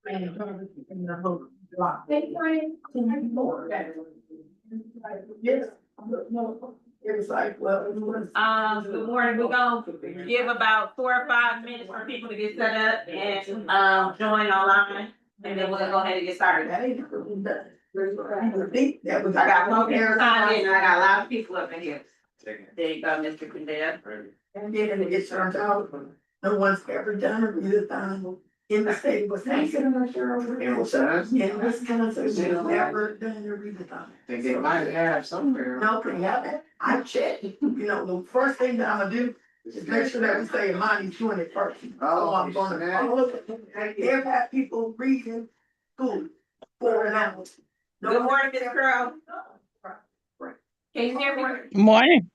In the whole block. They find more. Yes. No, it was like, well, it was. Good morning, we're gonna give about 4 or 5 minutes for people to get set up and, join online. And then we'll go ahead and get started. That ain't never been done. That was. I got one here signed in, and I got a lot of people up in here. There you go, Mr. Condell. And then it turns out, no one's ever done a readathon in the state of Wisconsin. In Wisconsin, she's never done a readathon. Think they might have somewhere. No, they haven't. I checked. You know, the first thing that I'm gonna do is make sure that we say Amani's doing it first. So I'm gonna look at, they've had people reading school for an hour. Good morning, Ms. Curl. Can you hear me? Morning.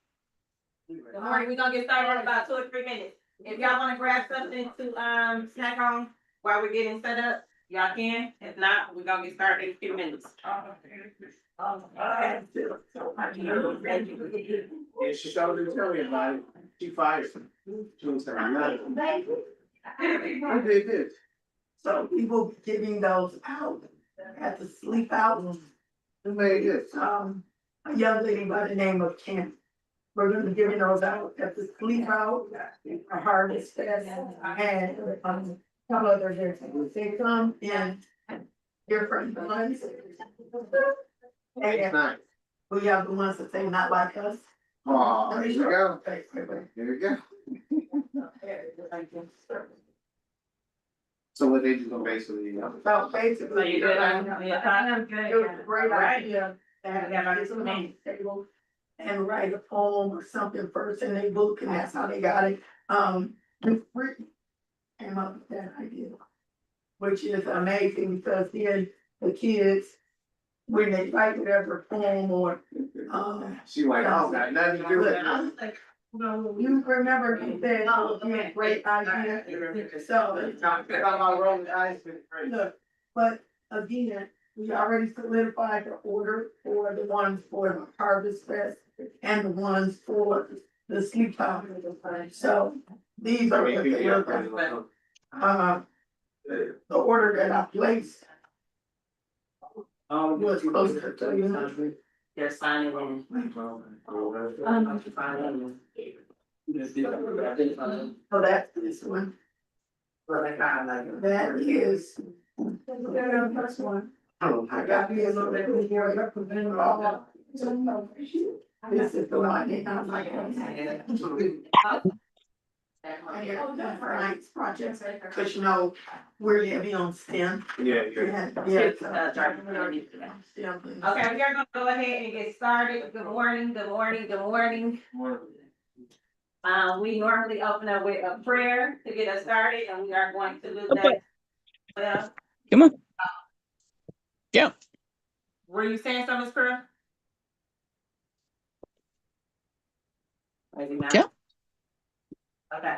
Good morning, we're gonna get started in about 2 or 3 minutes. If y'all wanna grab something to, snack on while we're getting set up, y'all can. If not, we're gonna get started in a few minutes. Yeah, she started to tell me about it. She fired me. She was saying nothing. I did this. So people giving those out, had to sleep out. Who made this? A young lady by the name of Kim. We're gonna be giving those out at the sleep out, a harvest fest, and, some other different. They come in different ones. It's And nice. we have the ones that say not like us. Oh, there you go. Okay, wait. There you go. So what they just gonna basically, So So basically. you good on your time? It was a great Alright. idea to have Yeah, get them on the table and write a poem or something first in their book, and that's how they got it. Miss Brittany came up with that idea, which is amazing because then the kids, when they write whatever poem or, she like, oh, got nothing to do with it. no, you remember you said, oh, you had a great idea. So, Talking about my rolling eyes. look, but again, we already solidified the order for the ones for the Harvest Fest and the ones for the sleep out. So these are what they look like. The order that I placed was closer to, you know. They're signing in. So that's this one. That is. The first one. I got me a little bit more representing all. This is the one that I'm like. Tonight's project, cause you know, we're heavy on STEM. Yeah, Yeah. Okay, we are gonna go ahead and get started. Good morning, good morning, good morning. We normally open up with a prayer to get us started, and we are going to do that. Well, Come on. Yeah. were you saying something, Ms. Pearl? Maybe not. Yeah. Okay,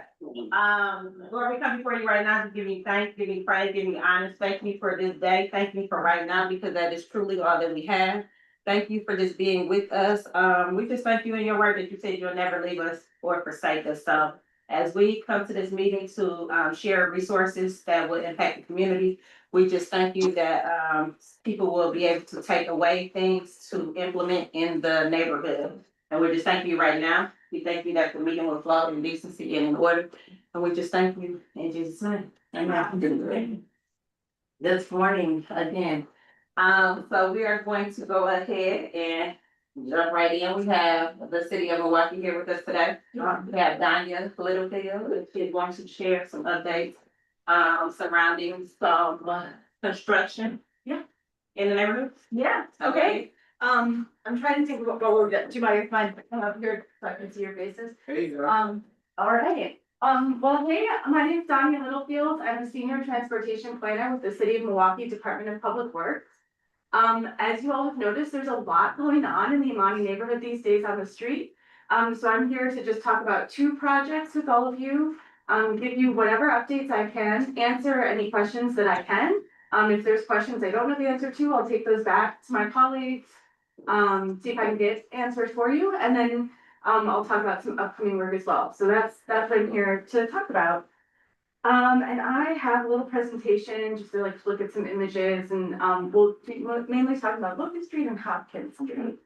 Lord, we come before you right now to give you thanks, give you praise, give you honor. Thank you for this day. Thank you for right now, because that is truly all that we have. Thank you for just being with us. We just thank you in your word that you said you'll never leave us or forsake us. So as we come to this meeting to share resources that will impact the community, we just thank you that people will be able to take away things to implement in the neighborhood. And we're just thanking you right now. We thank you that the meeting will flow in decency and in order. And we just thank you in Jesus' name. Amen. This morning again. So we are going to go ahead and jump right in. We have the city of Milwaukee here with us today. We have Danya Littlefield, and she's going to share some updates surrounding some construction. Yeah. In the neighborhood. Yeah, okay. I'm trying to think about what we're do you mind if I come up here so I can see your faces? There you go. All right. Well, hey, my name is Danya Littlefield. I'm a senior transportation planner with the City of Milwaukee Department of Public Works. As you all have noticed, there's a lot going on in the Amani neighborhood these days on the street. So I'm here to just talk about 2 projects with all of you, give you whatever updates I can, answer any questions that I can. If there's questions I don't know the answer to, I'll take those back to my colleagues, see if I can get answers for you, and then I'll talk about some upcoming work as well. So that's what I'm here to talk about. And I have a little presentation just to like look at some images and, we'll be mainly talking about Locust Street and Hopkins Street.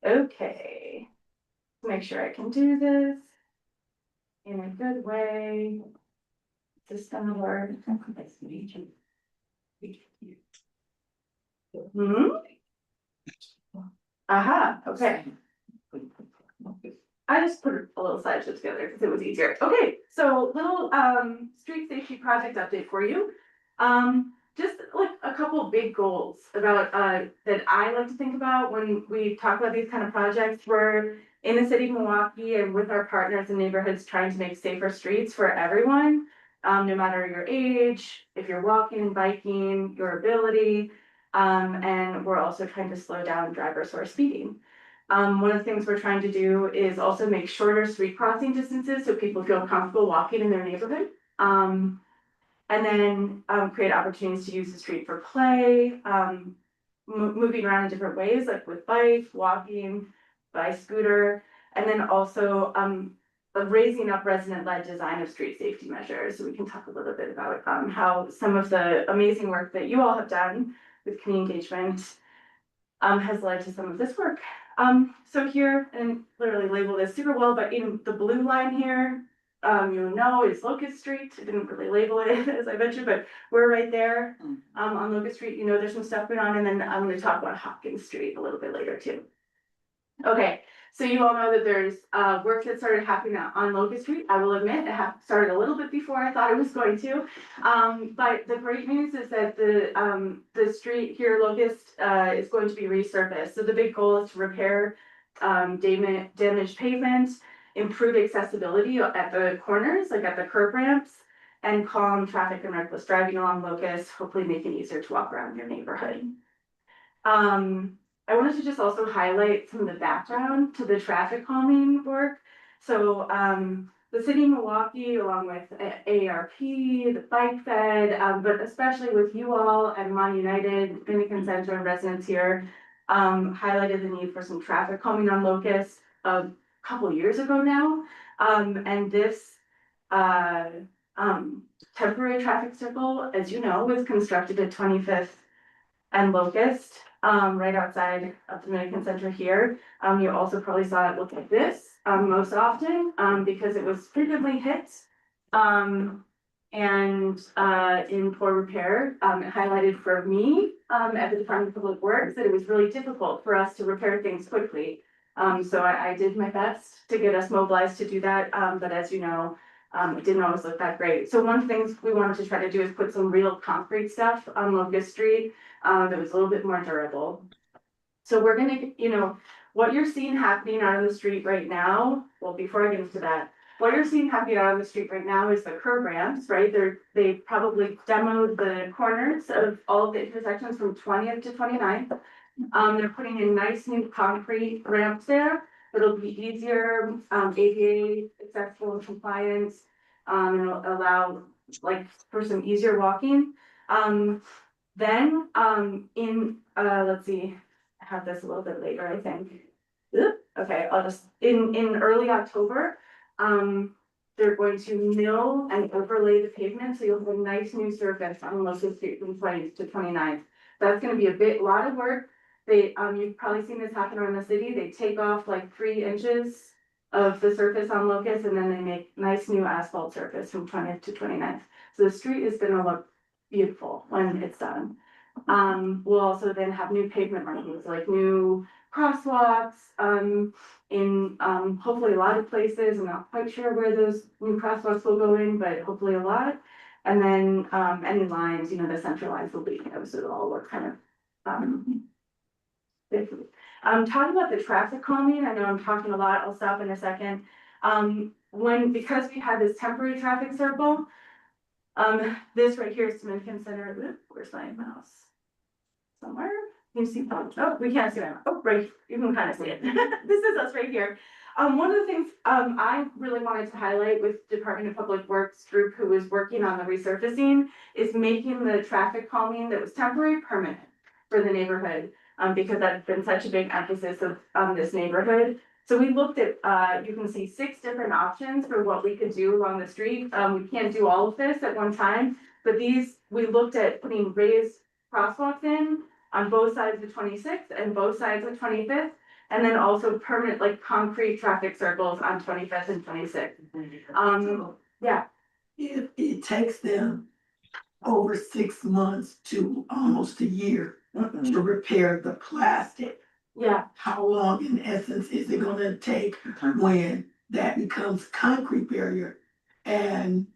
Okay. Make sure I can do this in a good way. Is this gonna work? Hmm? Aha, okay. I just put a little slideshow together because it was easier. Okay, so little street safety project update for you. Just like a couple of big goals about that I like to think about when we talk about these kind of projects. We're in the city of Milwaukee and with our partners and neighborhoods trying to make safer streets for everyone, no matter your age, if you're walking, biking, your ability. And we're also trying to slow down drivers who are speeding. One of the things we're trying to do is also make shorter street crossing distances so people feel comfortable walking in their neighborhood. And then create opportunities to use the street for play, moving around in different ways, like with bike, walking, by scooter, and then also raising up resident-led design of street safety measures. So we can talk a little bit about how some of the amazing work that you all have done with community engagement has led to some of this work. So here, and literally labeled as super well, but in the blue line here, you know, is Locust Street. I didn't really label it as I mentioned, but we're right there on Locust Street. You know, there's some stuff going on, and then I'm going to talk about Hopkins Street a little bit later too. Okay, so you all know that there's work that started happening on Locust Street. I will admit it started a little bit before I thought it was going to. But the great news is that the street here, Locust, is going to be resurfaced. So the big goal is to repair damaged pavement, improve accessibility at the corners, like at the curb ramps, and calm traffic and reckless driving along Locust, hopefully make it easier to walk around your neighborhood. I wanted to just also highlight some of the background to the traffic calming work. So the city of Milwaukee, along with AARP, the Bike Fed, but especially with you all and Amani United, Dominican Center residents here, highlighted the need for some traffic calming on Locust a couple years ago now. And this temporary traffic circle, as you know, was constructed at 25th and Locust, right outside of the Dominican Center here. You also probably saw it look like this most often because it was frequently hit and in poor repair. It highlighted for me at the Department of Public Works that it was really difficult for us to repair things quickly. So I did my best to get us mobilized to do that, but as you know, it didn't always look that great. So one of the things we wanted to try to do is put some real concrete stuff on Locust Street that was a little bit more durable. So we're gonna, you know, what you're seeing happening out on the street right now, well, before I get into that, what you're seeing happening out on the street right now is the curb ramps, right? They probably demoed the corners of all of the intersections from 20th to 29th. They're putting in nice new concrete ramps there. It'll be easier, ADA accessible and compliance, and it'll allow like for some easier walking. Then let's see, I have this a little bit later, I think. Oop, okay, I'll just, in early October, they're going to mill and overlay the pavement, so you'll have a nice new surface on Locust Street from 20th to 29th. That's gonna be a lot of work. They, you've probably seen this happen around the city. They take off like 3 inches of the surface on Locust, and then they make nice new asphalt surface from 20th to 29th. So the street is gonna look beautiful when it's done. We'll also then have new pavement markings, like new crosswalks, in hopefully a lot of places. I'm not quite sure where those new crosswalks will go in, but hopefully a lot. And then any lines, you know, the center lines will be, so it'll all look kind of talking about the traffic calming. I know I'm talking a lot, I'll stop in a second. Because we had this temporary traffic circle, this right here is Dominican Center. Where's my mouse? Somewhere. Can you see? Oh, we can't see my mouse. Oh, right. You can kind of see it. This is us right here. One of the things I really wanted to highlight with Department of Public Works group who was working on the resurfacing is making the traffic calming that was temporary permanent for the neighborhood, because that's been such a big emphasis of this neighborhood. So we looked at, you can see 6 different options for what we could do along the street. We can't do all of this at one time, but we looked at putting raised crosswalks in on both sides of 26th and both sides of 25th. And then also permanent, like concrete traffic circles on 25th and 26th. Yeah, It takes them over 6 months to almost a year to repair the plastic. yeah, How long in essence is it gonna take when that becomes concrete barrier? And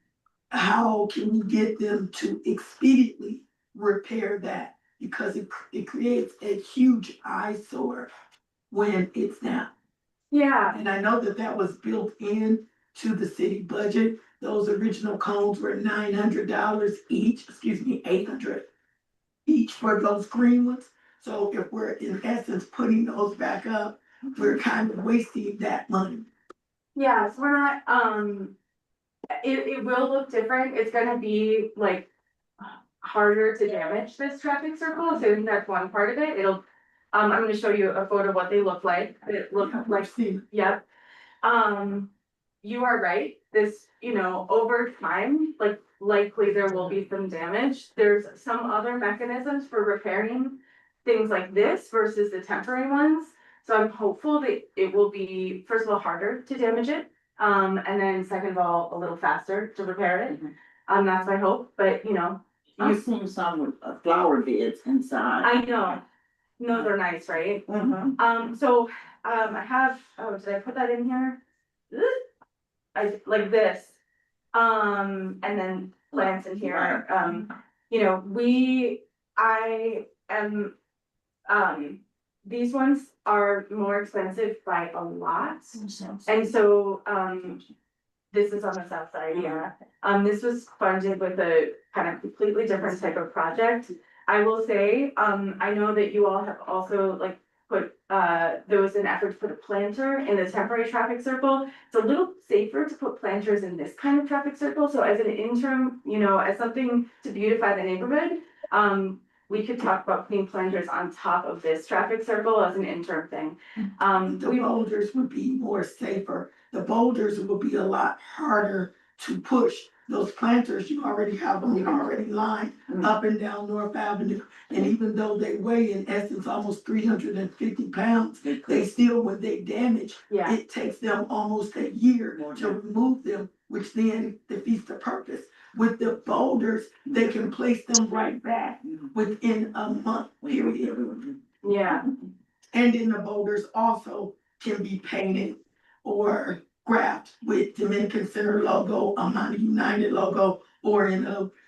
how can we get them to expediently repair that? Because it creates a huge eyesore when it's not. yeah, And I know that that was built in to the city budget. Those original cones were $900 each, $800 each for those green ones. So if we're in essence putting those back up, we're kind of wasting that money. yeah, so we're not, it will look different. It's gonna be like harder to damage this traffic circle, so I think that's one part of it. I'm gonna show you a photo of what they look like. It look like, yep. You are right, this, over time, like likely there will be some damage. There's some other mechanisms for repairing things like this versus the temporary ones. So I'm hopeful that it will be, first of all, harder to damage it. And then second of all, a little faster to repair it. That's my hope, but I've seen some with flower beds inside. I know. No, they're nice, right? So, I have, did I put that in here? I, like this. And then plants in here, I am, these ones are more expensive by a lot. And so, this is on the south side, yeah. This was funded with a kind of completely different type of project. I will say, I know that you all have also like put, there was an effort to put a planter in the temporary traffic circle. It's a little safer to put planters in this kind of traffic circle. So as an interim, as something to beautify the neighborhood, we could talk about putting planters on top of this traffic circle as an interim thing. The boulders would be more safer. The boulders will be a lot harder to push. Those planters, you already have them already lined up and down North Avenue. And even though they weigh in essence almost 350 pounds, they still, when they damage, Yeah, it takes them almost a year to remove them, which then defeats the purpose. With the boulders, they can place them right back within a month period. yeah, And then the boulders also can be painted or graphed with Dominican Center logo, Amani United logo, or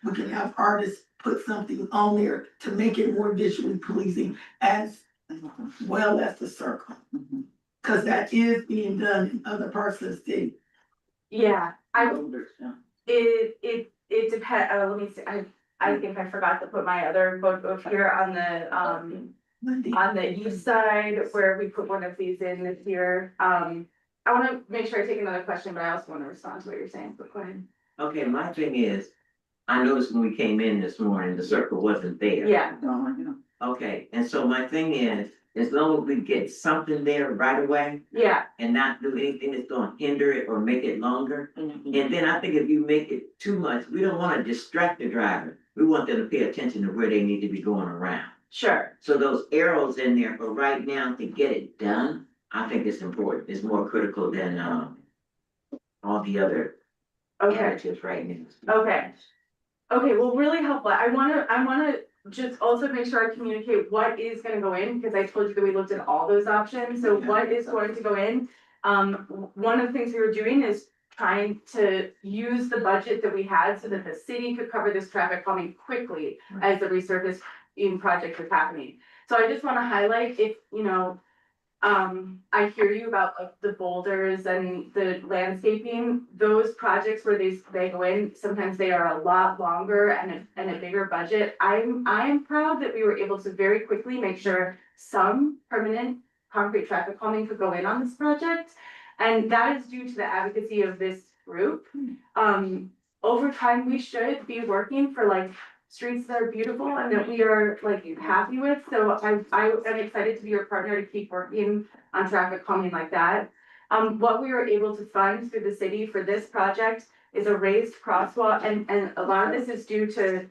we can have artists put something on there to make it more visually pleasing as well as the circle. Cause that is being done in other parts of the city. yeah. It depends, let me see, I think I forgot to put my other photo here on the east side where we put one of these in this year. I wanna make sure I take another question, but I also wanna respond to what you're saying, but go ahead. Okay, my thing is, I noticed when we came in this morning, the circle wasn't there. Yeah, Okay, and so my thing is, as long as we get something there right away yeah, and not do anything that's gonna hinder it or make it longer. And then I think if you make it too much, we don't wanna distract the driver. We want them to pay attention to where they need to be going around. sure, So those arrows in there for right now to get it done, I think it's important. It's more critical than, all the other okay, additives right now. okay. Okay, well, really helpful. I wanna just also make sure I communicate what is gonna go in, because I told you that we looked at all those options, so what is going to go in? One of the things we were doing is trying to use the budget that we had so that the city could cover this traffic calming quickly as the resurfacing project was happening. So I just wanna highlight if, I hear you about like the boulders and the landscaping, those projects where they go in, sometimes they are a lot longer and a bigger budget. I am proud that we were able to very quickly make sure some permanent concrete traffic calming could go in on this project. And that is due to the advocacy of this group. Over time, we should be working for like streets that are beautiful and that we are like happy with. So I am excited to be your partner to keep working on traffic calming like that. What we were able to fund through the city for this project is a raised crosswalk, and a lot of this is due to,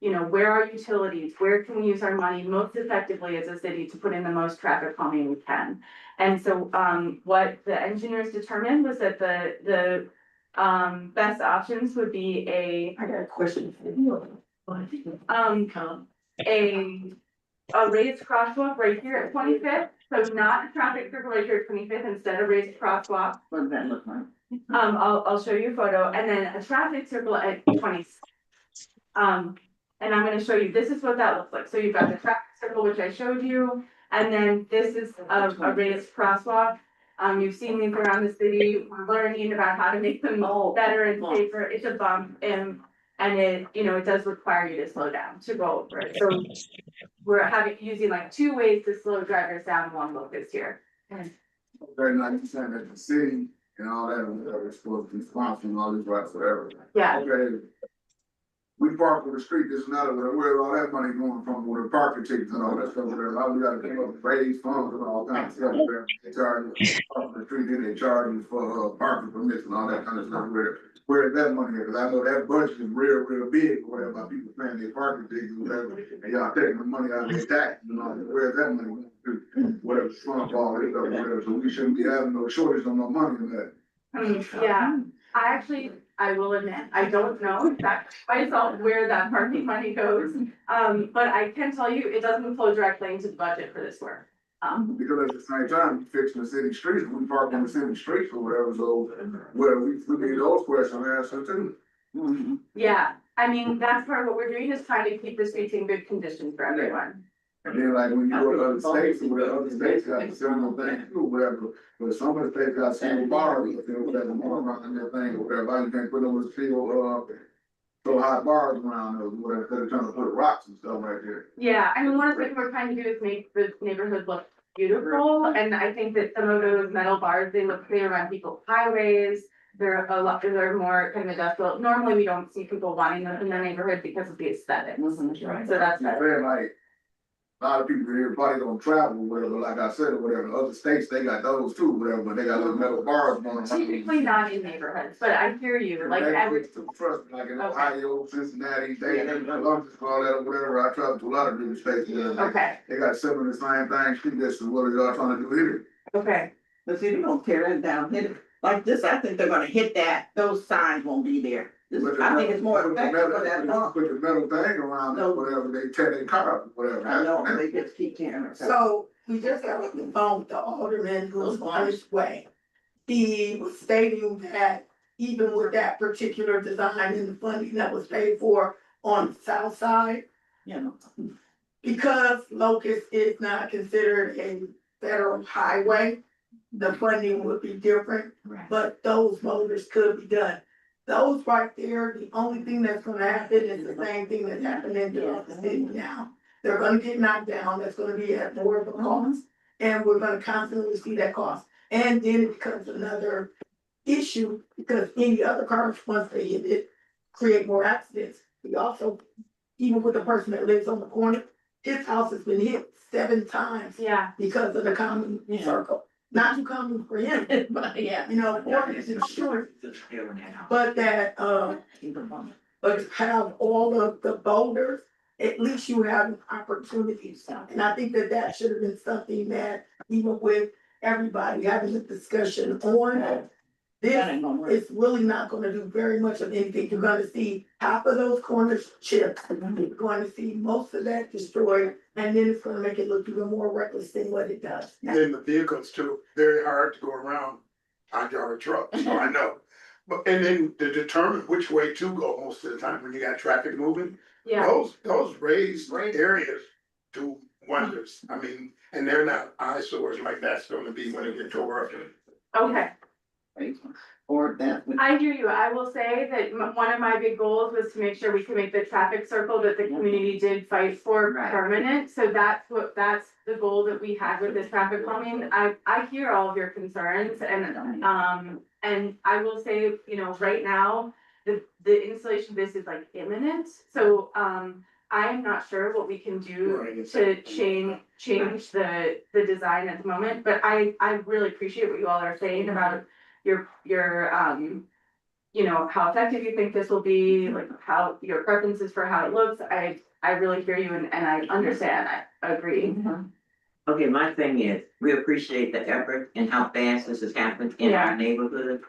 you know, where are utilities, where can we use our money most effectively as a city to put in the most traffic calming we can? And so, what the engineers determined was that the best options would be I got a question for you. a raised crosswalk right here at 25th, so not a traffic circle right here at 25th, instead of raised crosswalk. What does that look like? I'll show you a photo, and then a traffic circle at 20. And I'm gonna show you, this is what that looks like, so you've got the traffic circle, which I showed you, and then this is a raised crosswalk. You've seen these around the city, we're learning about how to make them better and safer, it's a bump, and it, you know, it does require you to slow down to go over it, so. We're using like 2 ways to slow drivers down along Locust here. Very nice, saying that the city and all that, whatever, is supposed to be sponsoring all these rights, whatever. Yeah, Okay. We park on the street, this and that, or where's all that money going from, with the parking tickets and all that stuff, whatever, how we gotta come up with raise funds and all kinds of stuff, whatever. They charge you, park on the street, then they charge you for, parking permits and all that kind of stuff, where is that money at? Cause I know that budget is real big, whatever, by people paying their parking tickets, whatever, and y'all taking the money out of their taxes and all that, where's that money going to? Whatever, fund all this stuff, whatever, so we shouldn't be having no shortage on no money in that. yeah, I will admit, I don't know exactly myself where that parking money goes. But I can tell you, it doesn't flow directly into the budget for this work. Because at the same time, we fixing the city streets, we park on the city streets or whatever, so, where we need those questions answered too. Yeah, I mean, that's part of what we're doing, is trying to keep the streets in good condition for everyone. And then like when you go to other states, or whatever, other states got similar things too, whatever, but some of the states got single bars, you know, whatever, more around their thing, or whatever, you can't put those steel, so high bars around those, whatever, instead of trying to put rocks and stuff right there. Yeah, I mean, one of the things we're trying to do is make the neighborhood look beautiful, and I think that some of those metal bars, they around people's highways. They're more kind of industrial. Normally, we don't see people wanting them in their neighborhood because of the aesthetics. So that's I'm saying, like, a lot of people here probably don't travel, whatever, like I said, or whatever, other states, they got those too, whatever, but they got little metal bars on them. typically not in neighborhoods, but I hear you, like every. Trust me, like in Okay. Ohio, Cincinnati, Dayton, Columbus, all that, or whatever, I travel to a lot of different states. Okay, They got similar the same things, she just, what are y'all trying to do here? okay, But see, they don't tear that down, hit it, like this, I think they're gonna hit that, those signs won't be there. This, Put the I think metal- it's more put the effective metal- for that long. Put the metal thing around it, whatever, they tear their car up, whatever. I know, they just keep tearing it. So we just got off the phone with the alderman who's on his way. He was stating that even with that particular design and the funding that was paid for on the south side, You know, because Locust is not considered a federal highway, the funding would be different, but those motors could be done. Those right there, the only thing that's gonna happen is the same thing that's happening throughout the city now. They're gonna get knocked down, that's gonna be at more of a cost, and we're gonna constantly see that cost. And then it becomes another issue, because any other cars, once they hit it, create more accidents. We also, even with the person that lives on the corner, his house has been hit 7 times yeah, because of the common circle. Not too common for him, but yeah. you know, for his insurance, but that, but to have all of the boulders, at least you have an opportunity. And I think that that should have been something that, even with everybody having a discussion on, That this ain't gonna work. it's really not gonna do very much of anything. You're gonna see half of those corners chipped. You're going to see most of that destroyed, and then it's gonna make it look even more reckless than what it does. Then the vehicles too, very hard to go around. I drive a truck, so I know. But, and then to determine which way to go most of the time when you got traffic moving, yeah, those raised areas do wonders. I mean, and they're not eyesores like that's gonna be when it gets tore up. okay. Or that. I hear you. I will say that one of my big goals was to make sure we could make the traffic circle that the community did fight for Right. permanent. So that's the goal that we had with this traffic calming. I hear all of your concerns, and I will say, you know, right now, the installation of this is like imminent, so, I am not sure what we can do to change the design at the moment, but I really appreciate what you all are saying about your, you know, how effective you think this will be, like how your preferences for how it looks. I really hear you and I understand, I agree. Okay, my thing is, we appreciate the effort and how fast this has happened in our neighborhood.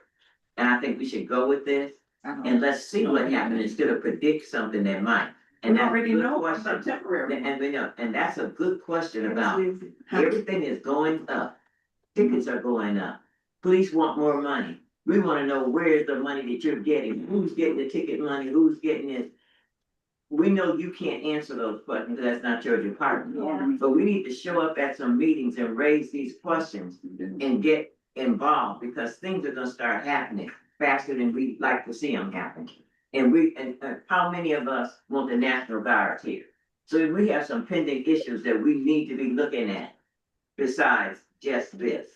And I think we should go with this and let's see what happens instead of predict something that might. And We that's a already good know what's question. temporary. And we know, and that's a good question about, everything is going up. Tickets are going up. Police want more money. We wanna know where's the money that you're getting, who's getting the ticket money, who's getting it. We know you can't answer those questions, that's not your department. Yeah. But we need to show up at some meetings and raise these questions and get involved, because things are gonna start happening faster than we like to see them happen. And how many of us want the National Guard here? So we have some pending issues that we need to be looking at besides just this.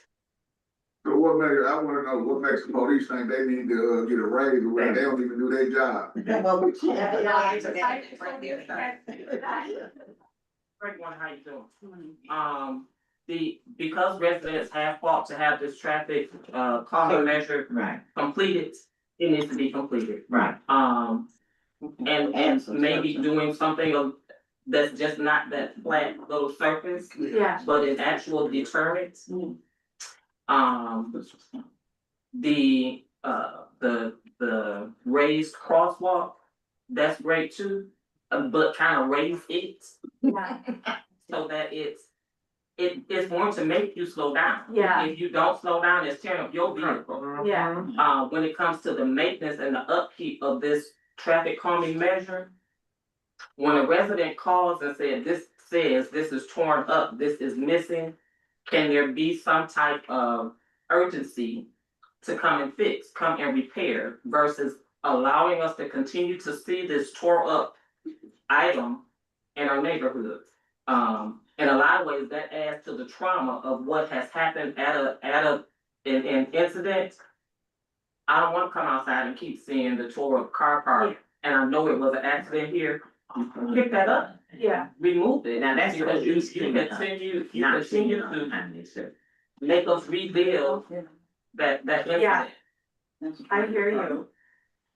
So what makes, I wanna know, what makes the police think they need to, get a raise, when they don't even do their job? Well, we can't. Great one, how you doing? Because residents have fought to have this traffic, calming measure Right, completed, it needs to be completed. right. And maybe doing something of, that's just not that flat little surface, Yeah. but an actual deterrent. The raised crosswalk, that's great too, but kind of raise it Yeah. so that it's going to make you slow down. Yeah. If you don't slow down, it's tearing up your vehicle. Yeah. When it comes to the maintenance and the upkeep of this traffic calming measure, when a resident calls and says this is torn up, this is missing, can there be some type of urgency to come and fix, come and repair, versus allowing us to continue to see this tore up item in our neighborhoods? In a lot of ways, that adds to the trauma of what has happened at an incident. I don't wanna come outside and keep seeing the tore up car park, and I know it was an accident here. Pick that up, Yeah. remove it. Now, that's Because what you he's cleaning up. continue Not cleaning to up. make us rebuild that Yeah. incident. I hear you.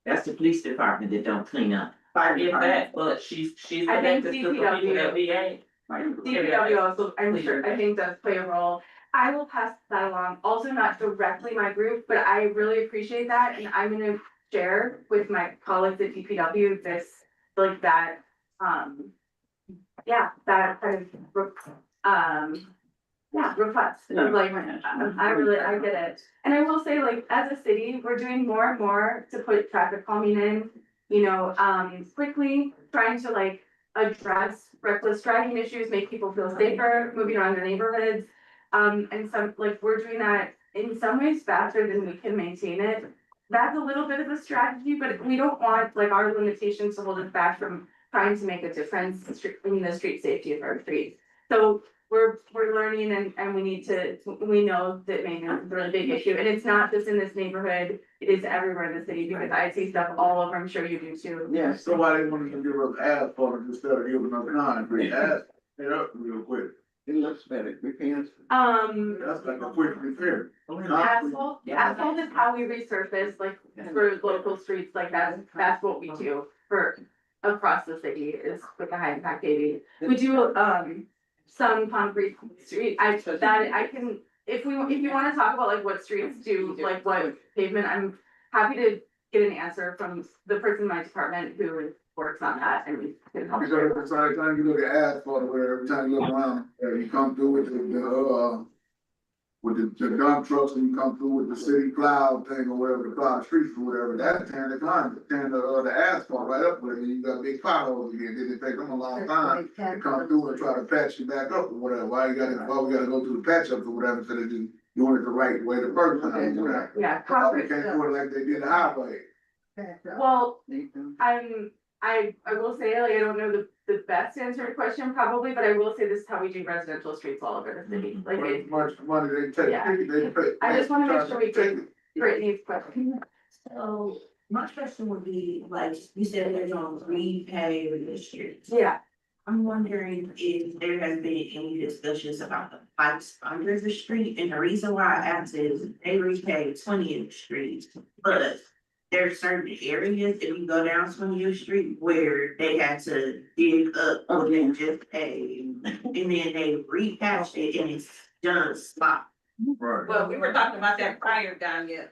That's the police department that don't clean up. I get that, but she's I think connected to the people that we ain't. DPW also, I'm sure, I think does play a role. I will pass that along, also not directly my group, but I really appreciate that, and I'm gonna share with my colleagues at DPW this, like that, yeah, that kind of, request of like, I get it. And I will say, like, as a city, we're doing more and more to put traffic calming in, you know, quickly, trying to like address reckless driving issues, make people feel safer, moving around their neighborhoods. And some, like, we're doing that in some ways faster than we can maintain it. That's a little bit of a strategy, but we don't want like our limitations to hold us back from trying to make a difference in the street safety of our streets. So we're learning and we need to, we know that maintenance is a really big issue, and it's not just in this neighborhood, it is everywhere in the city, because I see stuff all over, I'm sure you do too. Yes. So why they wanted to give us asphalt instead of giving us concrete, asphalt, it up real quick, It looks better, we can. that's like a quick repair. Asphalt is how we resurface, like, for local streets, like that's what we do for across the city, is with the high impact paving. We do, some concrete street, I can, if you wanna talk about like what streets do, like what pavement, I'm happy to get an answer from the person in my department who works on that, and we can help. Because it's like, time you look at asphalt or whatever, every time you look around, you come through with the dump trucks, and you come through with the city plow thing or whatever, the plow streets or whatever, that's tearing the asphalt right up with it, and you got big potholes again, then it take them a long time to come through and try to patch you back up or whatever, why we gotta go through the patch ups or whatever, instead of just doing it the right way the first time, whatever. Yeah, Probably concrete, can't do it like they did the highway. well, I will say, like, I don't know the best answer to your question probably, but I will say this is how we do residential streets all over the city, like it. Much money they take, Yeah. they pay. I just wanna make sure we take get Brittany's question. So My question would be, like, you said they're gonna repave the streets. Yeah, I'm wondering if there has been any discussions about the pipes under the street, and the reason why I asked is they repaved 20th Street. But there are certain areas, if you go down 20th Street, where they had to dig up or then just pave. And then they repatched it and it's done spot. Right. Well, we were talking about that prior down here,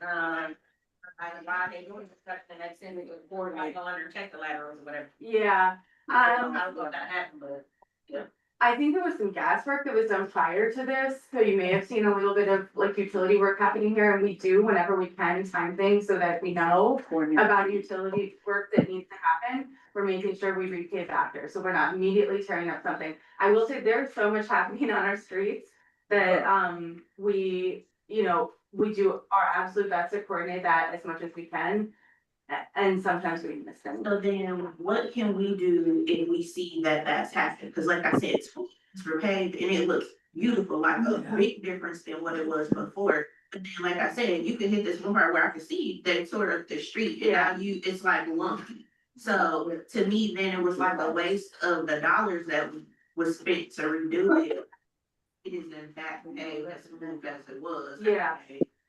why they doing the stuff and that's in the board, like, go under check the laterals or whatever. yeah. I don't know if that happened, but. I think there was some gas work that was done prior to this, so you may have seen a little bit of like utility work happening here, and we do whenever we can time things so that we know about utility work that needs to happen. We're making sure we repave after, so we're not immediately tearing up something. I will say there's so much happening on our streets that, we, you know, we do our absolute best to coordinate that as much as we can. And sometimes we miss them. So then what can we do if we see that that's happened? Cause like I said, it's repaved and it looks beautiful, like a big difference than what it was before. But then, like I said, you can hit this one part where I can see that sort of the street and now it's like lumpy. So to me, then it was like a waste of the dollars that was spent to redo it. It is in fact, hey, that's moved as it was. Yeah.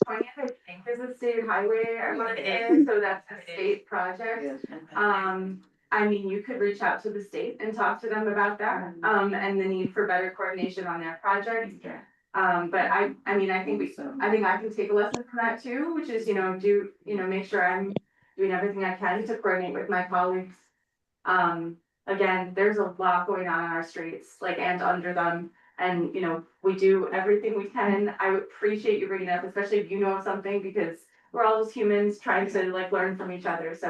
20th, I think, is a state highway, I want to say, so that's a state project. I mean, you could reach out to the state and talk to them about that, and the need for better coordination on their project. But I mean, I think I can take a lesson from that too, which is, make sure I'm doing everything I can to coordinate with my colleagues. Again, there's a lot going on our streets, like, and under them. And, we do everything we can. I would appreciate you bringing it up, especially if you know something, because we're all just humans trying to like learn from each other. So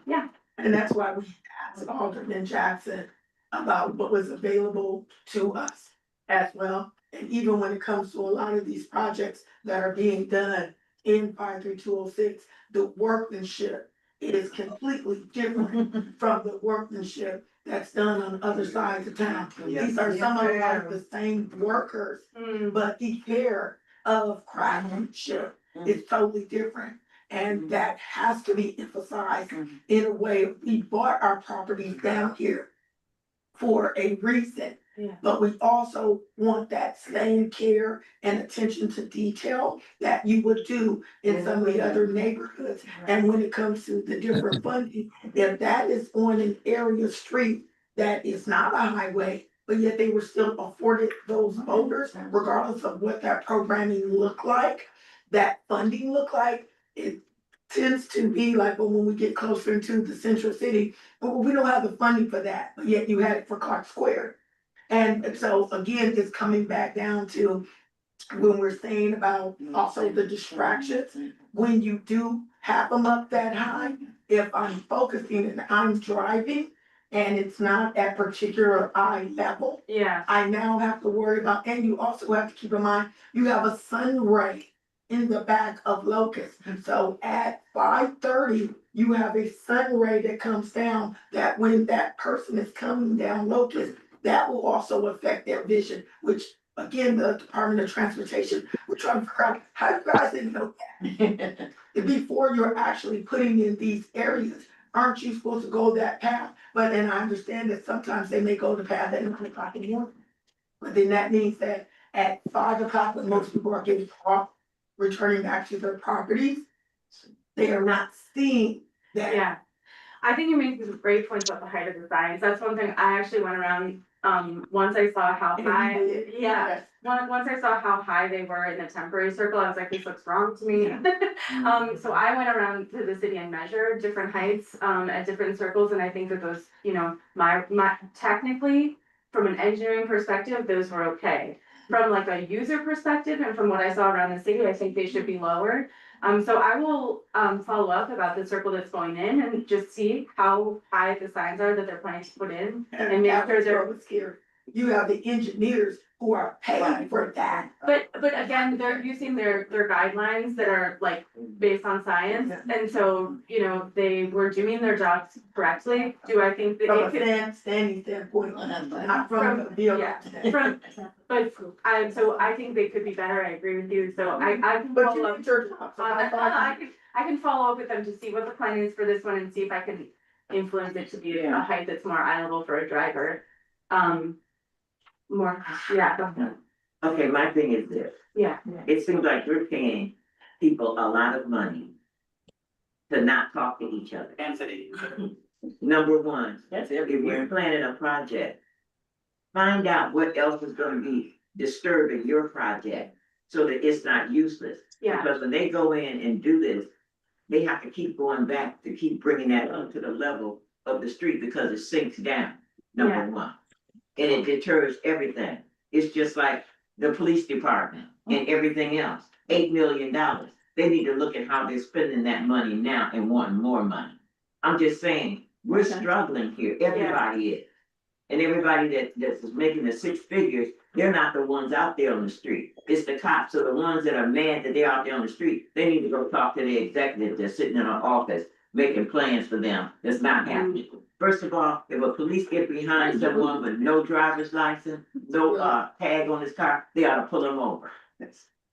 yeah. And that's why we asked Alderman Jackson about what was available to us as well. And even when it comes to a lot of these projects that are being done in 53206, the workmanship is completely different from the workmanship that's done on other sides of town. These are some of like the same workers, but the care of craftsmanship is totally different. And that has to be emphasized in a way. We bought our properties down here for a reason. But we also want that same care and attention to detail that you would do in some of the other neighborhoods. And when it comes to the different funding, if that is on an area street that is not a highway, but yet they were still afforded those voters, regardless of what that programming looked like, that funding looked like, it tends to be like, well, when we get closer into the central city, well, we don't have the funding for that, but yet you had it for Clark Square. And so again, it's coming back down to when we're saying about also the distractions, when you do have them up that high, if I'm focusing and I'm driving and it's not at particular eye level, I now have to worry about, and you also have to keep in mind, you have a sun ray in the back of Locust. So at 5:30, you have a sun ray that comes down that when that person is coming down Locust, that will also affect their vision, which again, the Department of Transportation, we're trying to figure out how you guys didn't know that. Before you're actually putting in these areas, aren't you supposed to go that path? But then I understand that sometimes they may go the path at 9 o'clock in the morning. But then that means that at 5 o'clock, when most people are getting off, returning back to their properties, they are not seeing that. Yeah. I think you make some great points about the height of the signs. That's one thing I actually went around, once I saw how high, once I saw how high they were in the temporary circle, I was like, this looks wrong to me. So I went around to the city and measured different heights, at different circles, and I think that those, my technically, from an engineering perspective, those were okay. From like a user perspective and from what I saw around the city, I think they should be lower. So I will follow up about the circle that's going in and just see how high the signs are that they're planning to put in and make sure they're scared. You have the engineers who are paying for that. But again, they're using their guidelines that are like based on science, and so, they were doing their jobs correctly. Do I think that From it could? a standing standpoint, not from the vehicle. So I think they could be better, I agree with you, so I can But follow you up did your job. So on that. I can follow up with them to see what the plan is for this one and see if I can influence it to be a height that's more eyeable for a driver. More, yeah, go ahead. Okay, my thing is this, Yeah, it seems like you're paying people a lot of money to not talk to each other. Anthony. Number one, That's if you're planning a project, find out what else is gonna be disturbing your project so that it's not useless. yeah, Because when they go in and do this, they have to keep going back to keep bringing that up to the level of the street because it sinks down, Yeah. number one. And it deters everything. It's just like the police department and everything else, $8 million. They need to look at how they're spending that money now and wanting more money. I'm just saying, we're Okay. struggling here, everybody is. And everybody that's making the six figures, they're not the ones out there on the street. It's the cops, so the ones that are mad that they're out there on the street, they need to go talk to the executive that's sitting in our office, making plans for them, that's not happening. First of all, if a police get behind someone with no driver's license, no, tag on his car, they ought to pull them over.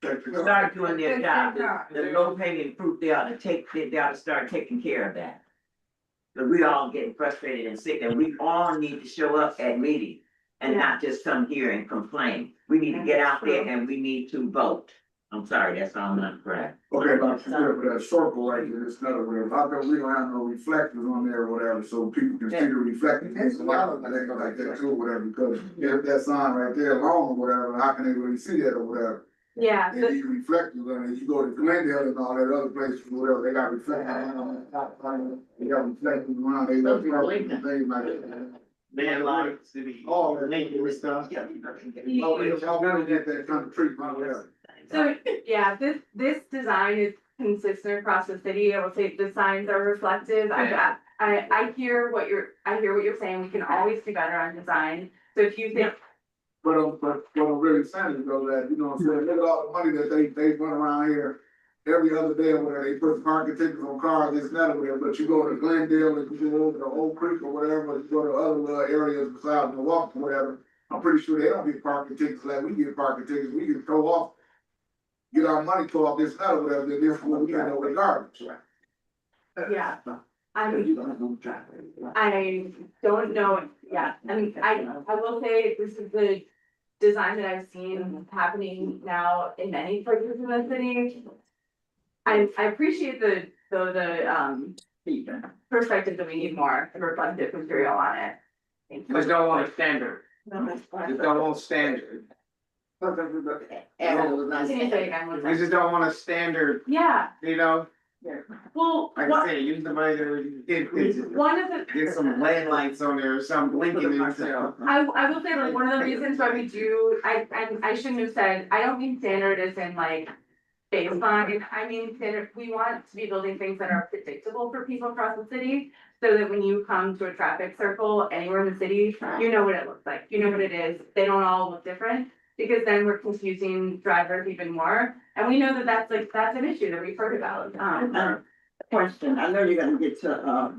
Start doing their job, the low hanging fruit, they ought to start taking care of that. But we all getting frustrated and sick, and we all need to show up at meetings and not just come here and complain. We need to get out there and we need to vote. I'm sorry, that's all not correct. Okay, about that circle right there, it's not a real, how come we don't have no reflectors on there or whatever, so people can see the reflecting, it's a lot of things like that too, or whatever, because if that sign right there long or whatever, how can they really see that or whatever? yeah, And these reflectors, I mean, you go to Glendale and all that other places, whatever, they got reflectors on, they got reflectors around, they got things like that. Man, lights, All that neighborhood stuff. Oh, they all gonna get that kind of treatment, whatever. so, yeah, this design is consistent across the city, I will say the signs are reflective, I hear what you're saying, we can always do better on design, so if you think. But what I'm really saying is though, that, you know what I'm saying, look at all the money that they run around here every other day, where they put parking tickets on cars, this and that or whatever, but you go to Glendale, and you go over to Oak Creek or whatever, you go to other little areas besides Milwaukee or whatever, I'm pretty sure they don't get parking tickets like we get parking tickets, we get throw off, get our money throw off this and that or whatever, then therefore we can't over the garbage. Yeah, I don't know, yeah, I mean, I will say this is the design that I've seen happening now in many places in the city. I appreciate the perspective that we need more reflective material on it. Thank you. Just don't want a standard, just don't want standard. Can you say again, what's We that? just don't want a standard, Yeah, you know, well, like I said, use the money that we get, one of the. get some land lights on there or something blinking in itself. I will say, like, one of the reasons why we do, I shouldn't have said, I don't mean standard as in like baseline, I mean standard, we want to be building things that are predictable for people across the city. So that when you come to a traffic circle anywhere in the city, you know what it looks like, you know what it is, they don't all look different. Because then we're confusing drivers even more, and we know that that's an issue that we've heard about, Question, I know you're gonna get to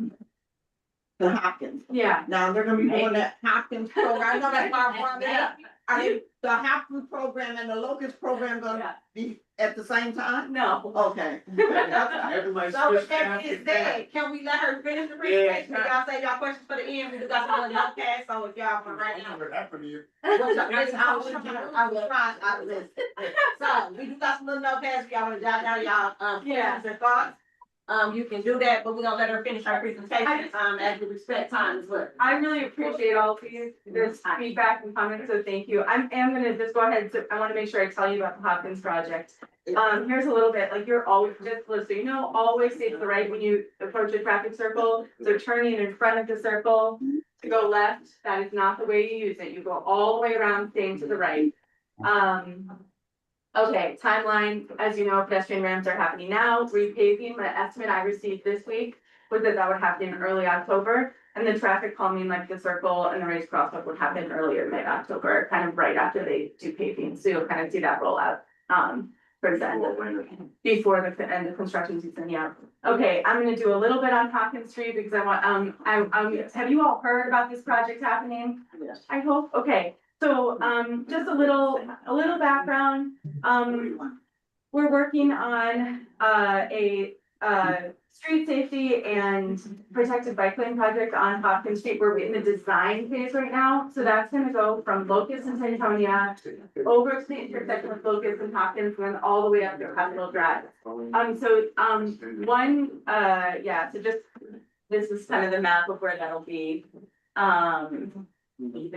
Hopkins. yeah. Now, they're gonna be doing that Hopkins program, I know that's why I brought it up. Are they, the Hopkins program and the Locust program gonna be at the same time? No. Okay. Everybody's. So if that is dead, can we let her finish the presentation? Y'all save y'all questions for the end, we got some other notepad, so if y'all for right now. I was listening. So, we do got some little notepads, if y'all wanna jot down y'all, questions and thoughts. You can do that, but we're gonna let her finish her presentation, as we respect time as well. I really appreciate all of you, this feedback and comments, so thank you. I am gonna just go ahead, so I wanna make sure I tell you about the Hopkins project. Here's a little bit, like, you're always, just so you know, always stay to the right when you approach a traffic circle. So turning in front of the circle, to go left, that is not the way you use it, you go all the way around, staying to the right. Okay, timeline, as you know, pedestrian ramps are happening now, repaving, the estimate I received this week was that would happen in early October. And the traffic calming, like the circle and the race crosswalk, would happen earlier mid-October, kind of right after they do paving, so you'll kind of see that roll out. For the end of, before the end of construction season, yeah. Okay, I'm gonna do a little bit on Hopkins Street because I want, have you all heard about this project happening? Yes. I hope, okay, so, just a little background, we're working on, street safety and protected bike lane project on Hopkins Street. We're in the design phase right now, so that's gonna go from Locust and Santonia over to the intersection of Locust and Hopkins, and then all the way up to Capitol Drive. So just, this is kind of the map of where that'll be.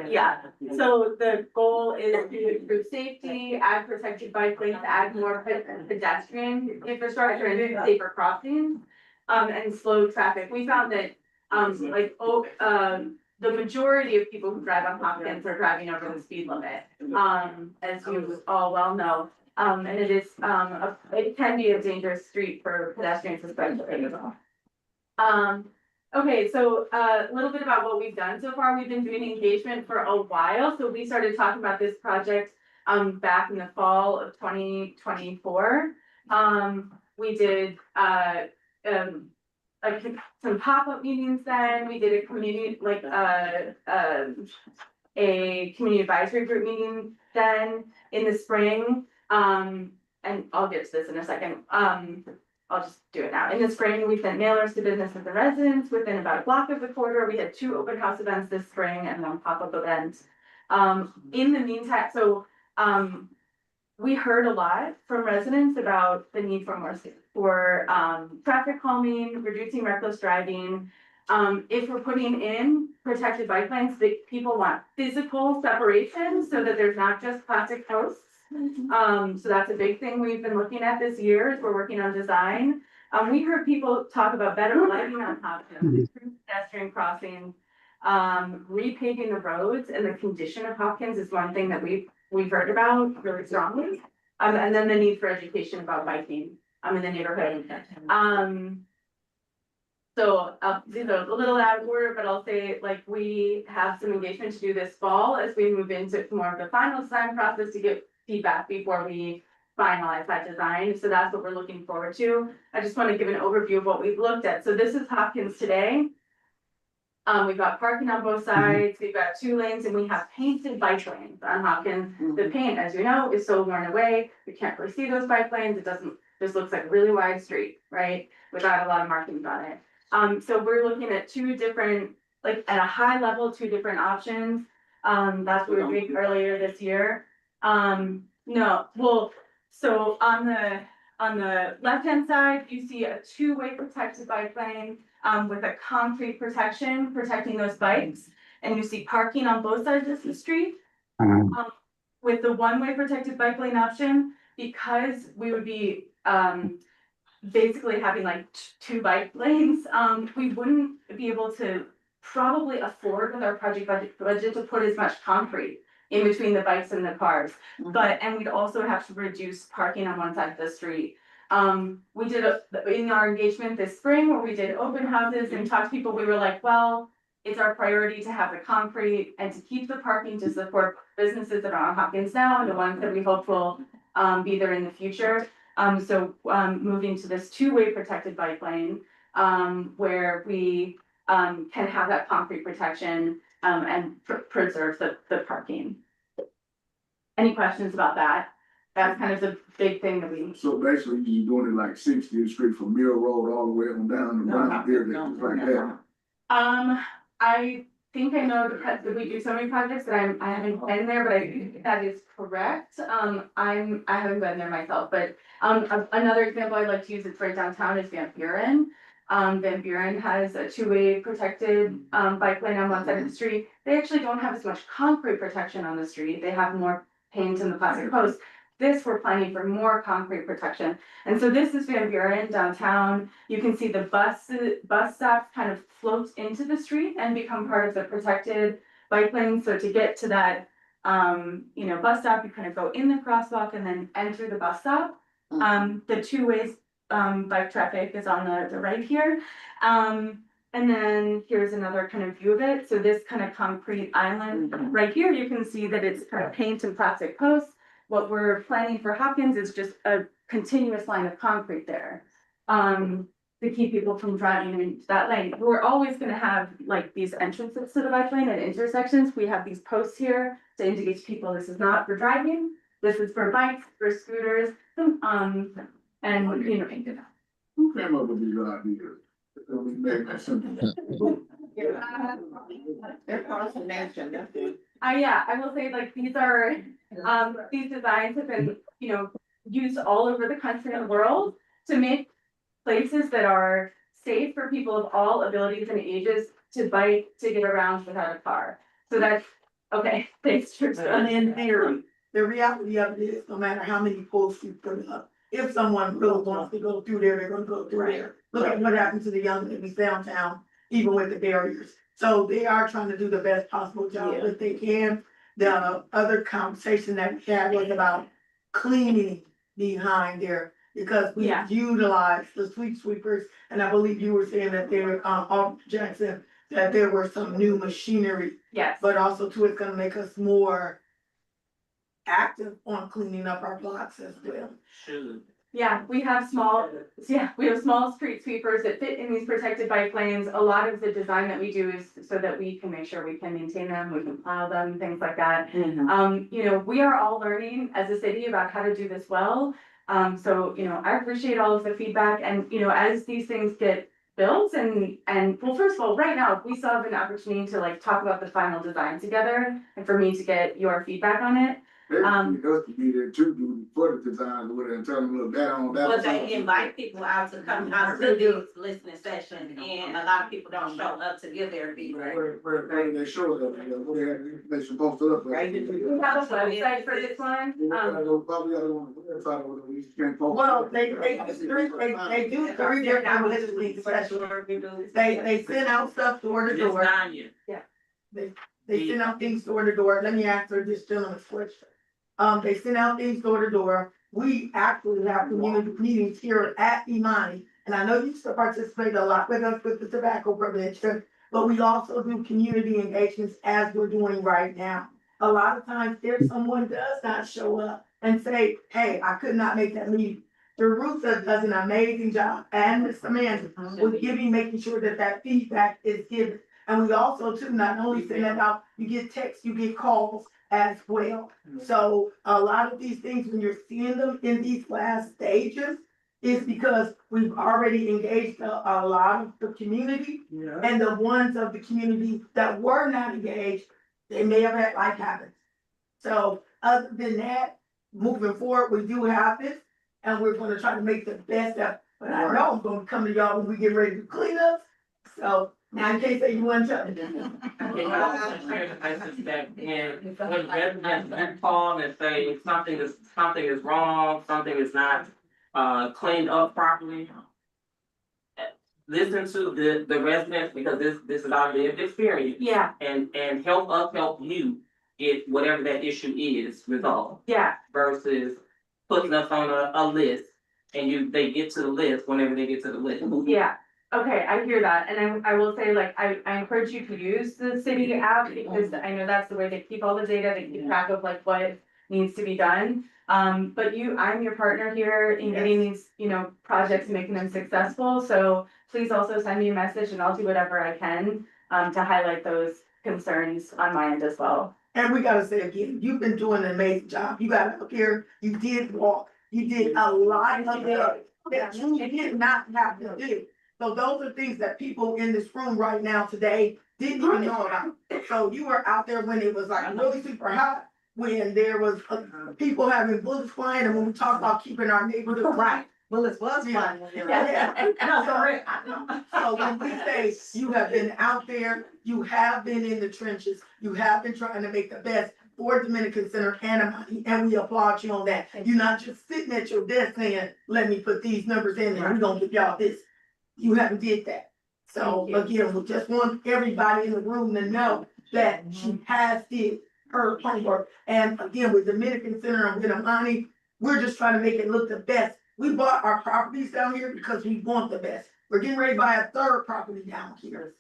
Yeah, so the goal is to improve safety, add protected bike lanes, add more pedestrian infrastructure and safer crossings. And slow traffic. We found that, the majority of people who drive on Hopkins are driving over the speed limit. As you all well know. And it is, it can be a dangerous street for pedestrians especially. Okay, so a little bit about what we've done so far. We've been doing engagement for a while. So we started talking about this project back in the fall of 2024. We did some pop-up meetings then. We did a community a community advisory group meeting then in the spring. And I'll get to this in a second. I'll just do it now. In the spring, we sent mailers to businesses and residents within about a block of the corridor. We had 2 open house events this spring and 1 pop-up event. In the meantime, we heard a lot from residents about the need for more traffic calming, reducing reckless driving. If we're putting in protected bike lanes, people want physical separation so that there's not just plastic posts. So that's a big thing we've been looking at this year as we're working on design. We heard people talk about better lighting on Hopkins, pedestrian crossings, repaving the roads, and the condition of Hopkins is one thing that we've heard about really strongly. And then the need for education about biking in the neighborhood. So these are a little out of order, but I'll say we have some engagement to do this fall as we move into more of the final design process to get feedback before we finalize that design. So that's what we're looking forward to. I just want to give an overview of what we've looked at. So this is Hopkins today. We've got parking on both sides, we've got 2 lanes, and we have painted bike lanes on Hopkins. The paint, as you know, is so worn away, we can't really see those bike lanes, it just looks like a really wide street, right? Without a lot of markings on it. So we're looking at 2 different, at a high level, 2 different options. That's what we were doing earlier this year. So on the left-hand side, you see a 2-way protected bike lane with a concrete protection protecting those bikes. And you see parking on both sides of the street. With the 1-way protected bike lane option, because we would be basically having 2 bike lanes, we wouldn't be able to probably afford with our project budget to put as much concrete in between the bikes and the cars. And we'd also have to reduce parking on one side of the street. We did in our engagement this spring where we did open houses and talked to people, we were like, well, it's our priority to have the concrete and to keep the parking to support businesses that are on Hopkins now and the ones that we hope will be there in the future. Moving to this 2-way protected bike lane where we can have that concrete protection and preserve the parking. Any questions about that? That's kind of the big thing that we. So basically, you're doing it like 60th Street from Mill Road all the way on down to Brown here, just like that. I think I know that we do so many projects that I haven't been there, but I think that is correct. I haven't been there myself, but another example I'd like to use, it's right downtown, is Van Buren. Van Buren has a 2-way protected bike lane on one side of the street. They actually don't have as much concrete protection on the street. They have more paint in the plastic posts. This, we're planning for more concrete protection. And so this is Van Buren downtown. You can see the bus stops kind of float into the street and become part of the protected bike lane. So to get to that, bus stop, you kind of go in the crosswalk and then enter the bus stop. The 2 ways bike traffic is on the right here. And then here's another kind of view of it. So this kind of concrete island right here, you can see that it's kind of paint and plastic posts. What we're planning for Hopkins is just a continuous line of concrete there to keep people from driving into that lane. We're always going to have these entrances to the bike lane at intersections. We have these posts here to indicate to people this is not for driving. This is for bikes, for scooters, and Who came up with these ideas? We made that simple. They're across the nation, that's it. Yeah, I will say like these are, these designs have been, used all over the country and world to make places that are safe for people of all abilities and ages to bike, to get around without a car. So that's, okay, thanks, And Tristan. in theory, the reality of it is, no matter how many posts you put up, if someone really wants to go through there, they're gonna go through there. Look at what happened to the young ladies downtown, even with the barriers. So they are trying to do the best possible job that they can. The other conversation that we had was about cleaning behind there, because we Yeah. utilize the street sweepers. And I believe you were saying that there, off Jackson, that there were some new machinery, Yes. but also too, it's gonna make us more active on cleaning up our blocks as well. Should. Yeah, we have small street sweepers that fit in these protected bike lanes. A lot of the design that we do is so that we can make sure we can maintain them, we can plow them, things like that. We are all learning as a city about how to do this well. So, I appreciate all of the feedback and, as these things get built and well, first of all, right now, we still have an opportunity to like talk about the final design together and for me to get your feedback on it. They need us to be there too, do for the designs with it and tell them, look, that on that. But they invite people out to come out to these listening sessions, and a lot of people don't show up to give their feedback. Where they show it, what they have information posted up. Right. We have a website for this one. Probably gotta go on the website or we can't post. Well, they do three different listening sessions. They send out stuff door to Just door. nine years. They send out things door to door. Let me answer this gentleman's question. They send out things door to door. We actually have community meetings here at Imani. And I know you used to participate a lot with us with the tobacco prevention, but we also do community engagements as we're doing right now. A lot of times, if someone does not show up and say, hey, I could not make that meeting, the Rusa does an amazing job, and Ms. Amanda, with making sure that that feedback is given. And we also too, not only send that out, you get texts, you get calls as well. So a lot of these things, when you're seeing them in these last stages, is because we've already engaged a lot of the community. And the ones of the community that were not engaged, they may have had life happen. So other than that, moving forward, we do have this, and we're gonna try to make the best of it. But I know I'm gonna come to y'all when we get ready to clean up, so now I can't say you want to. I suspect, and when residents do call and say something is wrong, something is not, cleaned up properly. Listen to the residents, because this is our lived experience. Yeah, And help us help you get whatever that issue is resolved. yeah, Versus putting us on a list and they get to the list whenever they get to the list. yeah. Okay, I hear that. And I will say, like, I encourage you to use the city app because I know that's the way they keep all the data, they keep track of like what needs to be done. But I'm your partner here in getting these, projects and making them successful. So please also send me a message and I'll do whatever I can to highlight those concerns on my end as well. And we gotta say again, you've been doing an amazing job. You got up here, you did walk, you did a lot of it that you did not have to do. So those are things that people in this room right now today didn't even know about. So you were out there when it was like really super hot, when there was people having bullets flying, and when we talk about keeping our neighborhood right. Bullets was flying. So when we say you have been out there, you have been in the trenches, you have been trying to make the best for Dominican Center and Amani, and we applaud you on that. You're not just sitting at your desk saying, let me put these numbers in and we're gonna give y'all this. You haven't did that. So again, we just want everybody in the room to know that she has did her homework. And again, with Dominican Center and with Amani, we're just trying to make it look the best. We bought our properties down here because we want the best. We're getting ready to buy a third property down here.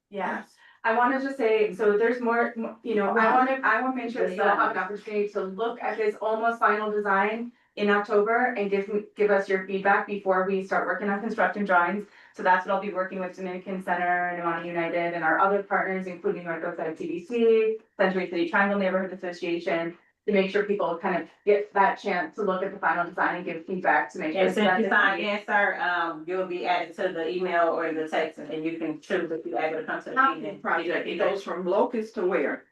Yeah, I wanna just say, so there's more, I wanna make sure that you'll have an opportunity to look at this almost final design in October and give us your feedback before we start working on construction drawings. So that's what I'll be working with Dominican Center and Amani United and our other partners, including Northwest TDC, Century City Triangle Neighborhood Association, to make sure people kind of get that chance to look at the final design and give feedback to make sure. And since that you it's- signed in, sir, you'll be added to the email or the text, and you can choose if you're able to come to the meeting. Project, it goes from Locust to where?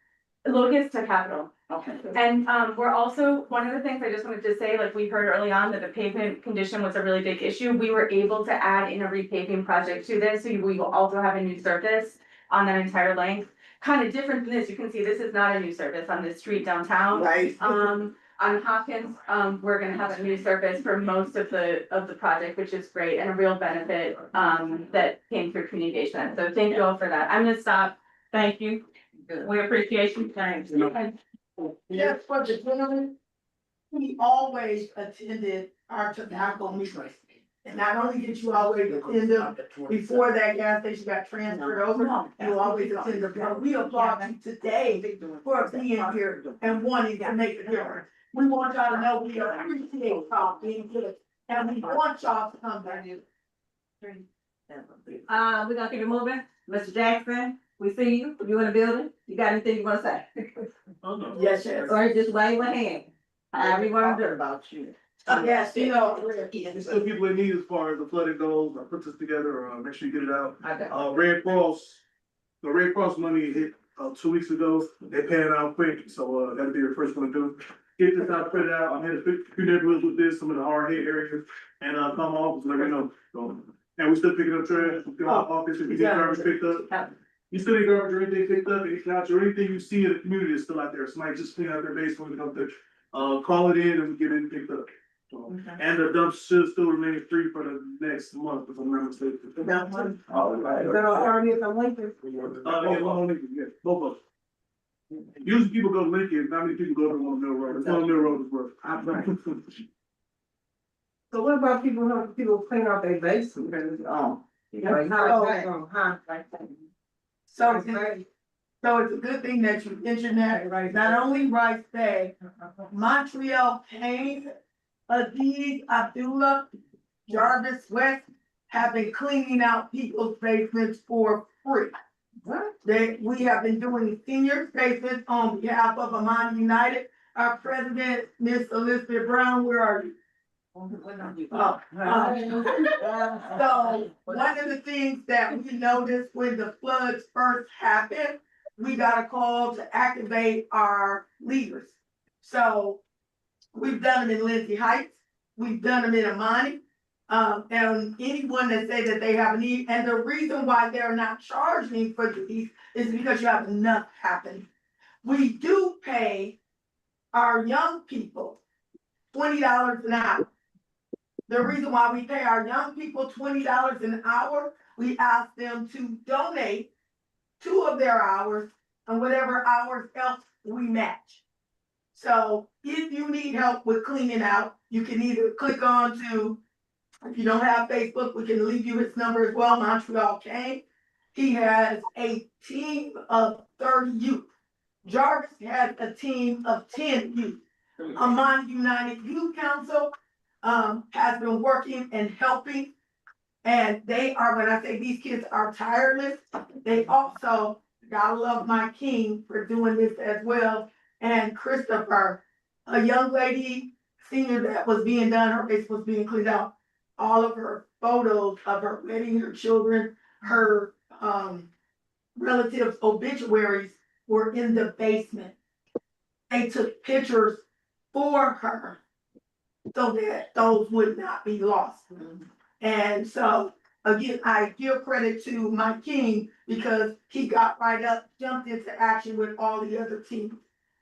Locust to Capitol. Okay. And we're also, one of the things I just wanted to say, like we heard early on that the pavement condition was a really big issue. We were able to add in a repaving project to this, so we will also have a new surface on that entire length. Kind of different than this, you can see this is not a new surface on this street downtown. Right. On Hopkins, we're gonna have a new surface for most of the project, which is great and a real benefit that came through communication. So thank you all for that. I'm gonna stop. Thank you. We appreciate you. Thanks. Just for the gentleman, he always attended our tobacco meetings. And not only did you always attend them, before that gas station got transferred over, you always attend them. But we applaud you today for being here and wanting to make a difference. We want y'all to know we appreciate y'all being here, and we want y'all to come back. We're gonna keep it moving. Mr. Jackson, we see you. You in the building? You got anything you wanna say? Yes, yes. Or just wave a hand. However you wanna do it. About you. Yes, you know. There's still people in need as far as the flooding goes. I put this together, make sure you get it out. Okay. Red Cross, the Red Cross money hit, 2 weeks ago. They paying it out quick, so, that'll be the first one to do. Get this out, put it out. I'm here to a few neighborhoods with this, some of the hard hit areas, and, come off, let me know. So, and we still picking up trash, we got office, if you get garbage picked up. You still need garbage or anything picked up, anything out, or anything you see in the community is still out there. Somebody just clean out their basement, come to, call it in and we get it picked up. So, and the dump should still remain free for the next month, if I'm not mistaken. All right. Then I'll already at the Lincoln. Yeah, one on Lincoln, yeah, both of them. Usually people go to Lincoln, not many people go to One Mill Road, it's One Mill Road is worth. So what about people helping people clean out their basement? Like, how is that going, huh? So it's a good thing that you mentioned that, not only Rice Bay, Montreal Kane, Aziz, Abdullah, Jarvis West have been cleaning out people's basements for free. We have been doing senior basements on behalf of Amani United. Our president, Miss Elizabeth Brown, where are you? So one of the things that we noticed when the floods first happened, we got a call to activate our leaders. So we've done them in Lindsay Heights, we've done them in Amani. And anyone that say that they have a need, and the reason why they're not charging for these is because you have enough happening. We do pay our young people $20 an hour. The reason why we pay our young people $20 an hour, we ask them to donate 2 of their hours and whatever hours else we match. So if you need help with cleaning out, you can either click on to, if you don't have Facebook, we can leave you his number as well, Montreal Kane. He has a team of 30 youth. Jarvis has a team of 10 youth. Amani United Youth Council has been working and helping. And they are, when I say these kids are tireless, they also, gotta love my king for doing this as well. And Christopher, a young lady, senior that was being done, her face was being cleaned out. All of her photos of her wedding, her children, her relatives' obituaries were in the basement. They took pictures for her so that those would not be lost. And so, again, I give credit to my king because he got right up, jumped into action with all the other teams.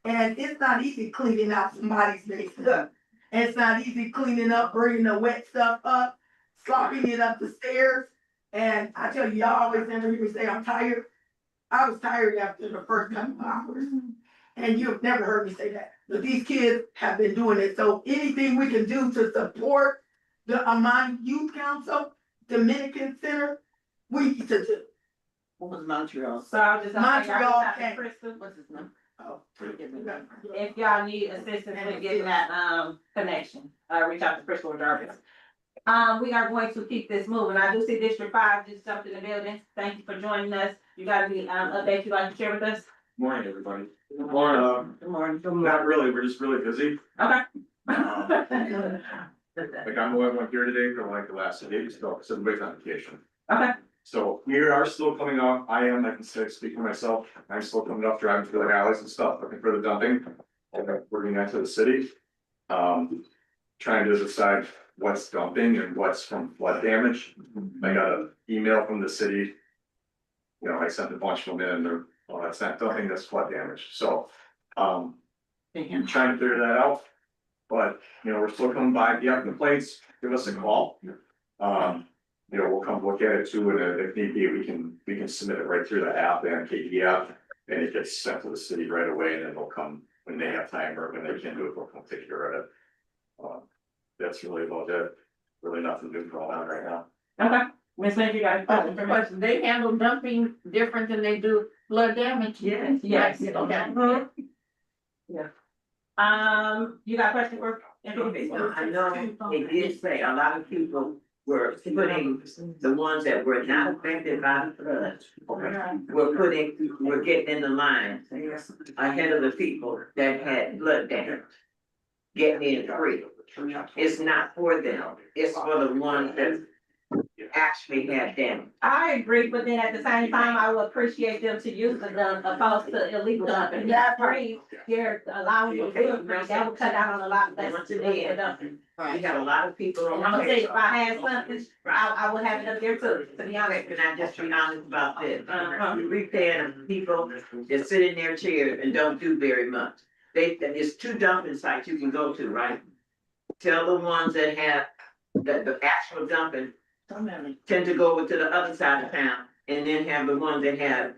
And it's not easy cleaning out somebody's basement. And it's not easy cleaning up, bringing the wet stuff up, slopping it up the stairs. And I tell you, y'all always never hear me say I'm tired. I was tired after the first couple of hours. And you've never heard me say that. But these kids have been doing it. So anything we can do to support the Amani Youth Council, Dominican Center, we need to do. What was Montreal? So I'll just. Montreal Kane. Crystal, What's his name? Oh, if y'all need assistance with getting that, connection, reach out to Crystal or Jarvis. We are going to keep this moving. I do see District 5 just jumped in the building. Thank you for joining us. You got any, updates you'd like to share with us? Morning, everybody. Morning. Good morning. Not really, we're just really busy. Okay. Like I'm the only one here today for like the last 8 days, so everybody's on vacation. Okay. So we are still coming up, I am, I can say, speaking for myself, I'm still coming up, driving through the alleys and stuff, looking for the dumping. And then bringing that to the city. Trying to decide what's dumping and what's from flood damage. I got an email from the city. You know, I sent a bunch of them in, and they're, well, that's not dumping, that's flood damage, so, I'm trying to figure that out. But, you know, we're still coming by, if you have complaints, give us a call. You know, we'll come look at it too, and if need be, we can submit it right through the app and KD app. And it gets sent to the city right away, and then they'll come when they have time, or when they can't do it, they'll come take care of it. That's really about it, really nothing new going on right now. Okay. Ms. Lynn, you got a question? They handle dumping different than they do flood damage? Yes. Yes. Okay. Mhm. You got a question for? Okay, so I know they did say a lot of people were putting, the ones that were not affected by the flood, were getting in the line ahead of the people that had flood damage. Getting in free. It's not for them, it's for the ones that actually had damage. I agree, but then at the same time, I would appreciate them to use the dump opposed to illegal dumping. That's free, they're allowing you to do it free, that would cut down on a lot of that illegal dumping. We got a lot of people on. And I'm gonna say, if I had something, I would have it up there too, to be honest. Can I just be honest about this? Uh-huh. We paying people that sit in their chairs and don't do very much. There's 2 dumping sites you can go to, right? Tell the ones that have, the actual dumping tend to go over to the other side of town, and then have the ones that have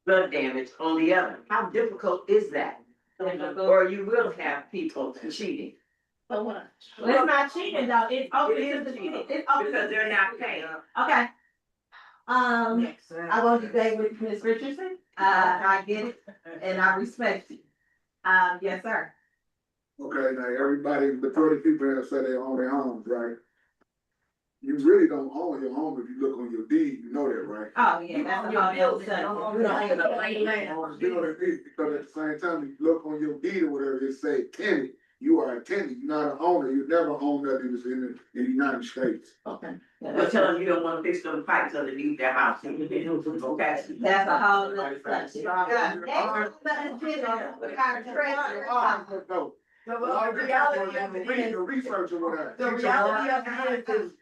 flood damage on the other. How difficult is that? Or you will have people cheating. Well, it's not cheating though, it's open to the, it's open Because they're not paying. Okay. I want to say with Ms. Richardson, I get it, and I respect it. Yes, sir. Okay, now everybody, the 30 people that say they own their homes, right? You really don't own your home if you look on your deed, you know that, right? Oh, yeah, that's the whole deal, sir. We don't own the land. You know that, because at the same time, if you look on your deed or whatever, it say tenant, you are a tenant, you're not an owner, you never own nothing that's in the United States. Okay. But tell them you don't wanna fix those pipes underneath their house. Okay. That's a whole nother subject. No, The reality of it is, the research or whatever. the reality of it is,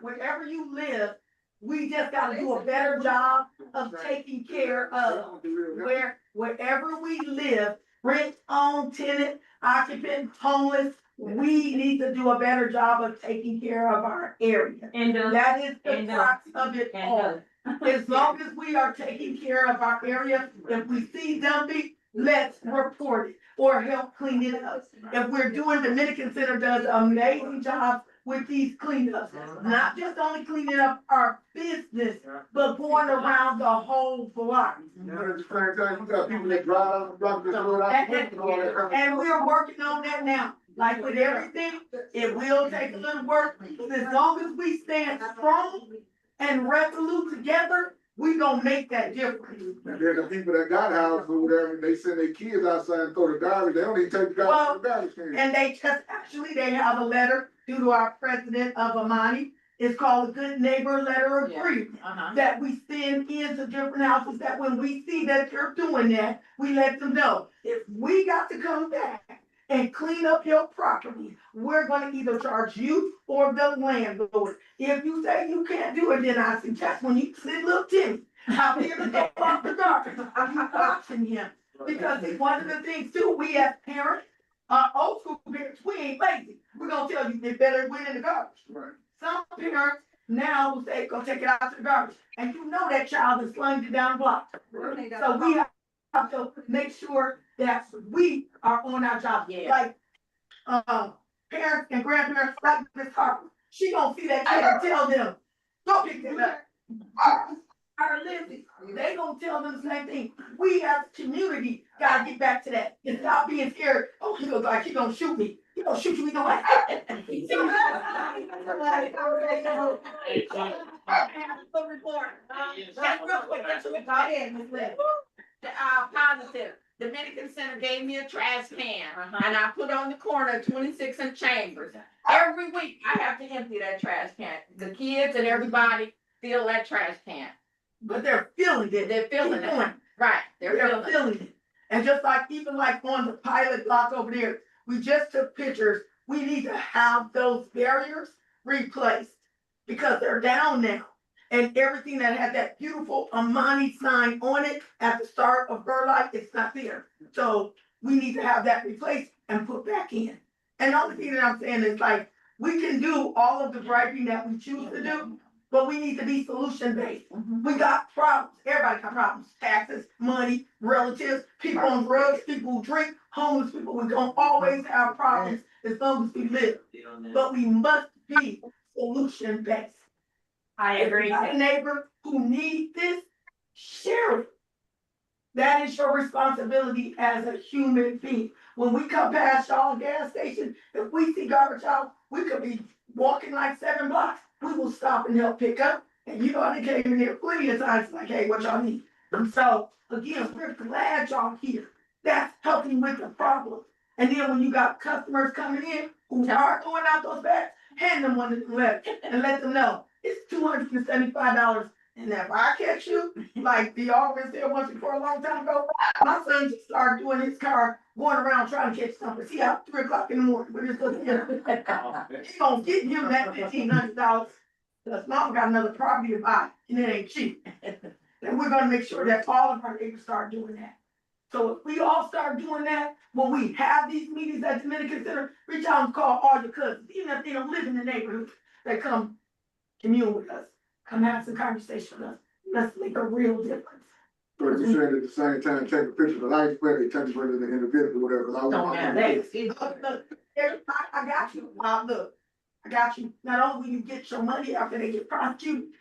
wherever you live, we just gotta do a better job of taking care of wherever we live, rent, own, tenant, occupant, homeless, we need to do a better job of taking care of our area. And That is the crux of it all. As long as we are taking care of our area, if we see dumping, let's report it or help clean it up. If we're doing, Dominican Center does an amazing job with these cleanups. Not just only cleaning up our business, but going around the whole block. But at the same time, you got people that drive out the block, just roll out the window and all that. And we're working on that now. Like with everything, it will take a little work, but as long as we stand strong and resolute together, we gonna make that difference. And then the people that got houses or whatever, they send their kids outside and throw the garbage, they don't even take the garbage to the garbage can. And they just, actually, they have a letter due to our president of Amani. It's called a Good Neighbor Letter of Agreement. That we send into different houses, that when we see that they're doing that, we let them know. If we got to come back and clean up your property, we're gonna either charge you or the landlord. If you say you can't do it, then I suggest when you sit little Timmy out here to go off the garbage, you watching him. Because it's one of the things too, we as parents, old school parents, we ain't lazy. We're gonna tell you, they better win in the garbage. Right. Some parents now will say, go take it out to the garbage, and you know that child is slung it down the block. So we have to make sure that we are on our job. Like, parents and grandparents, like Miss Harper, she gonna see that kid and tell them, go pick that up. Our Lizzie, they gonna tell them the same thing. We as a community gotta get back to that and stop being scared. Oh, he goes like, he gonna shoot me. He gonna shoot you, we gonna like. Report. Just real quick, that's what I had, Miss Lynn. positive. Dominican Center gave me a trash can, Uh-huh. and I put on the corner 26 and Chambers. Every week, I have to empty that trash can. The kids and everybody fill that trash can. But they're feeling it. They're feeling Keep it. going. Right, they're They're feeling it. feeling it. And just like, even like on the pilot block over there, we just took pictures. We need to have those barriers replaced because they're down now. And everything that had that beautiful Amani sign on it at the start of Bird Life, it's not there. So we need to have that replaced and put back in. And the only thing that I'm saying is like, we can do all of the bribing that we choose to do, but we need to be solution based. We got problems. Everybody got problems. Taxes, money, relatives, people on drugs, people who drink, homeless people. We don't always have problems as long as we live. But we must be solution based. I agree. If you got a neighbor who needs this, share it. That is your responsibility as a human being. When we come past y'all gas station, if we see garbage out, we could be walking like 7 blocks. We will stop and help pick up. And you know, I came in here plenty of times like, hey, what y'all need? And so again, we're glad y'all here. That's helping with the problem. And then when you got customers coming in who are throwing out those bags, hand them one of them letters and let them know it's $275. And if I catch you, like the always said once before a long time ago, my son just started doing his car, going around trying to catch something. See how 3 o'clock in the morning with his little kid. He gonna get him that $1,500. Cause mama got another property to buy and it ain't cheap. And we're gonna make sure that all of our neighbors start doing that. So if we all start doing that, when we have these meetings at Dominican Center, reach out and call all your cousins, even if they don't live in the neighborhood, they come commune with us, come have some conversation with us. Let's make a real difference. But you said at the same time, take a picture of the license plate, they touch it with the individual, whatever. 'Cause I Don't want matter. Look, I got you. Look, I got you. Not only will you get your money after they get prosecuted,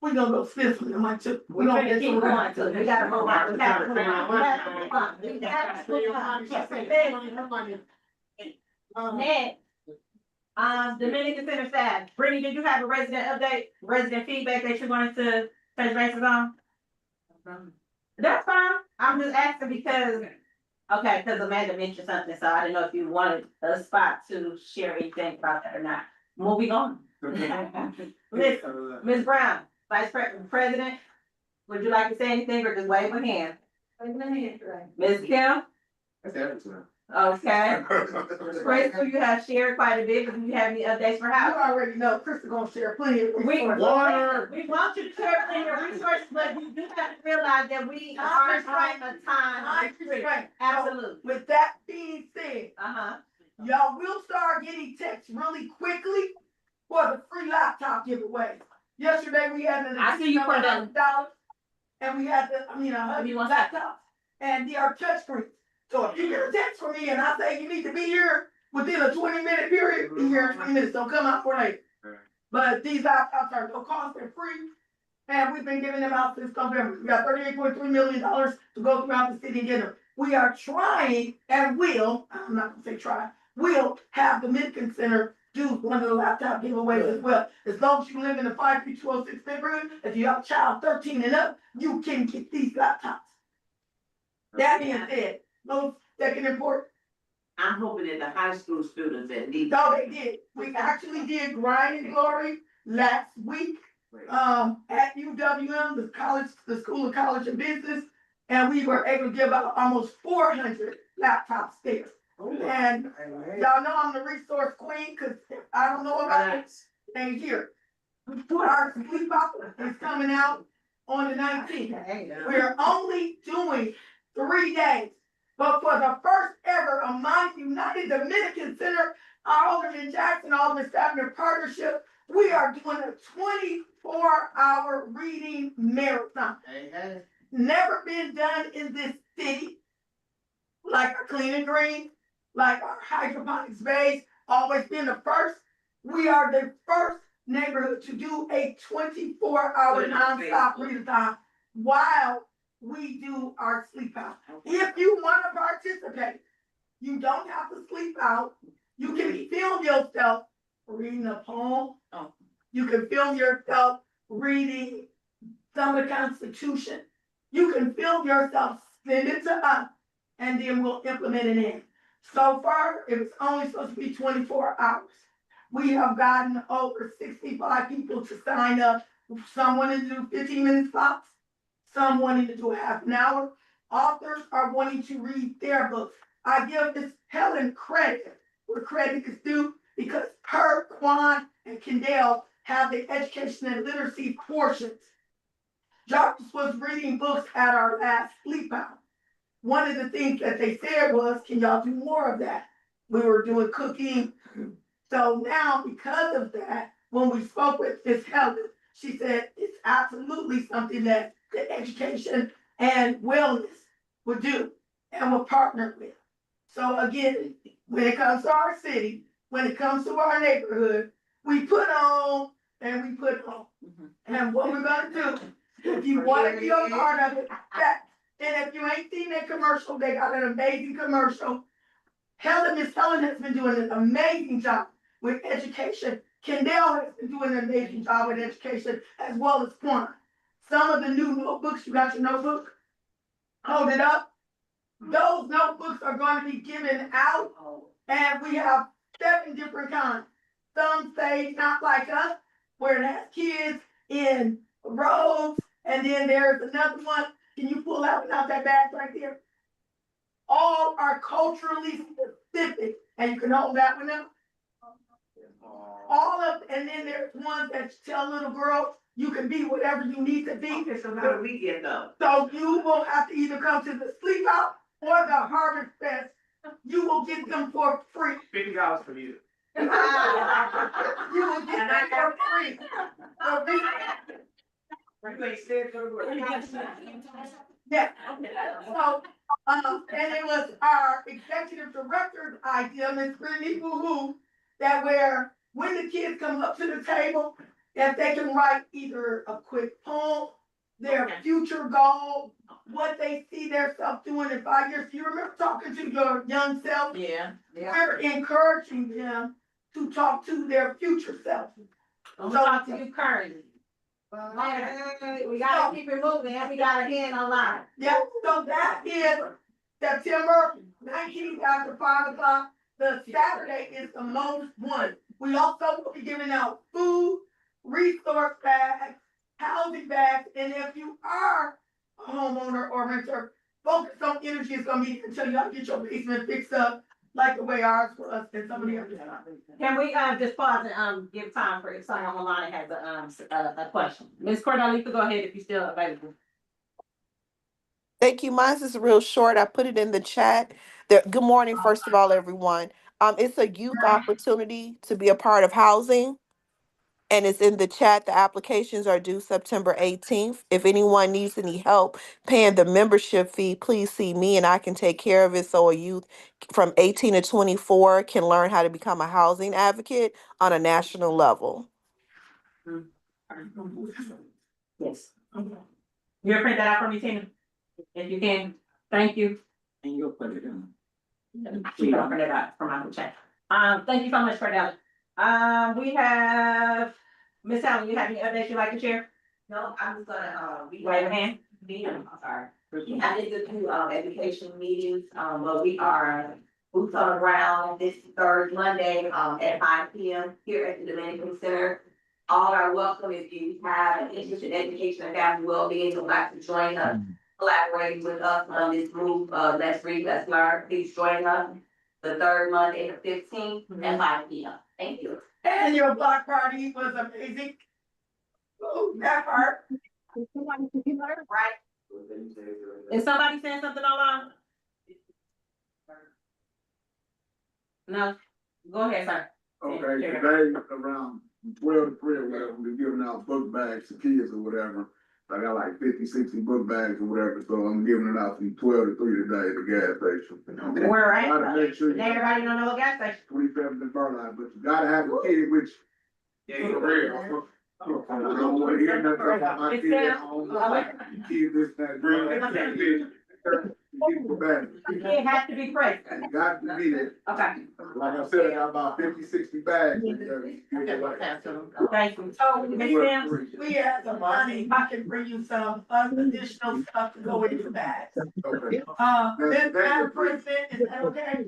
we gonna go fifth with them, I took. We're gonna keep going, so we gotta move on. We gotta move on. We gotta move on. We gotta move on. Next. Dominican Center staff. Brittany, did you have a resident update, resident feedback that you wanted to touch bases on? That's fine. I'm just asking because, okay, because Amanda mentioned something, so I didn't know if you wanted a spot to share anything about that or not. Moving on. Ms. Brown, Vice President, would you like to say anything or just wave a hand? Ms. Kim? Okay. Crystal, you have shared quite a bit, but do you have any updates for You housing? already know Crystal gonna share plenty of. We resources. we want you to share plenty of resources, but you do have to realize that we are on a time. Time restraint. Absolutely. With that being said, Uh-huh. y'all will start getting texts really quickly for the free laptop giveaway. Yesterday, we had an. I see you for them. $100, and we had the, Give me one laptops, and they are touchscreens. So if you get a text from me and I say you need to be here within a 20-minute period, be here in 20 minutes, don't come out for later. But these laptops are no cost, they're free, and we've been giving them out since November. We got $38.3 million to go throughout the city and get them. We are trying and will, I'm not gonna say try, will have the Dominican Center do one of the laptop giveaways as well. As long as you live in the 53206 neighborhood, if you have a child 13 and up, you can get these laptops. That being said, those second important. I'm hoping that the high school students that need. No, they did. We actually did Grind and Glory last week, at UWM, the School of College and Business. And we were able to give out almost 400 laptops there. And y'all know I'm the resource queen, cause if I don't know about it, they ain't here. Our sleep out is coming out on the 19th. We're only doing 3 days. But for the first ever Amani United Dominican Center, Alderman Jackson, Alderman Stafford partnership, we are doing a 24-hour reading marathon. Never been done in this city. Like our Clean and Green, like our hydroponics base, always been the first. We are the first neighborhood to do a 24-hour nonstop readathon while we do our sleep out. If you want to participate, you don't have to sleep out. You can film yourself reading a poem. You can film yourself reading some of the Constitution. You can film yourself, send it to us, and then we'll implement it in. So far, it was only supposed to be 24 hours. We have gotten over 65 people to sign up. Some wanting to do 15-minute slots, some wanting to do half an hour. Authors are wanting to read their books. I give this Helen credit where credit is due because her, Quan, and Kendall have the education and literacy portions. Jarvis was reading books at our last sleep out. One of the things that they said was, can y'all do more of that? We were doing cooking. So now, because of that, when we spoke with Ms. Helen, she said it's absolutely something that the education and wellness would do and will partner with. So again, when it comes to our city, when it comes to our neighborhood, we put on and we put on. And what we're gonna do, if you wanna be a part of it, that, and if you ain't seen that commercial, they got an amazing commercial. Miss Helen has been doing an amazing job with education. Kendall has been doing an amazing job with education as well as Quan. Some of the new notebooks, you got your notebook? Hold it up. Those notebooks are going to be given out, and we have 7 different kinds. Some say not like us, where it has kids in robes, and then there's another one. Can you pull out that bag right there? All are culturally specific, and you can hold that one up. All of, and then there's ones that tell little girls you can be whatever you need to be. Okay, so how do we get those? So you will have to either come to the sleep out or the Harvest Fest. You will get them for free. $50 for you. You will get them for free. Yeah. So, and it was our executive director's idea, Ms. Brittany Woo-Hoo, that when the kids come up to the table, if they can write either a quick poem, their future goal, what they see their self doing in 5 years. You remember talking to your young self? Yeah. We're encouraging them to talk to their future self. Don't talk to you currently. We gotta keep it moving, and we got a hand online. Yeah, so that is September 19th after 5 o'clock. The Saturday is the most one. We also will be giving out food, resource bags, housing bags, and if you are a homeowner or renter, focus on energy is gonna be until y'all get your basement fixed up like the way ours was and some of the others. Can we, just pause and, give time for if someone online has a question? Ms. Cordell, you can go ahead if you're still available. Thank you. Mine's is real short. I put it in the chat. Good morning, first of all, everyone. It's a youth opportunity to be a part of housing. And it's in the chat. The applications are due September 18th. If anyone needs any help paying the membership fee, please see me and I can take care of it so a youth from 18 to 24 can learn how to become a housing advocate on a national level. Yes. You'll print that out for me, Tina? If you can, thank you. And you'll put it in. She don't print it out from my chat. Thank you so much, Cordell. We have, Ms. Helen, you have any updates you'd like to share? No, I'm just gonna, Wave your hand. I'm sorry. I need to do, education meetings, but we are boots on the ground this third Monday, at 5 p.m. here at the Dominican Center. All are welcome if you have an interest in education and family well-being, would like to join us, collaborating with us on this move, Let's Read, Let's Learn. Please join us the third Monday, the 15th at 5 p.m. Thank you. And your block party was amazing. Oh, that part. Right? Is somebody saying something online? No? Go ahead, sir. Okay, today around 12 to 3 or whatever, we're giving out book bags to kids or whatever. I got like 50, 60 book bags or whatever, so I'm giving it out from 12 to 3 today at the gas station. Where at? Gotta make sure you- Everybody don't know what gas station. 27th and Burline, but you gotta have a kid with you. Yeah, for real. I don't wanna hear nothing about my It's kid there. at home, like, kid this, that, green. people back. It has to be present. You got to be there. Okay. Like I said, I got about 50, 60 bags. Thank you. So, Ms. Sims? we have some money, I can bring you some additional stuff to go in your bags. Okay. Madam President, is that okay?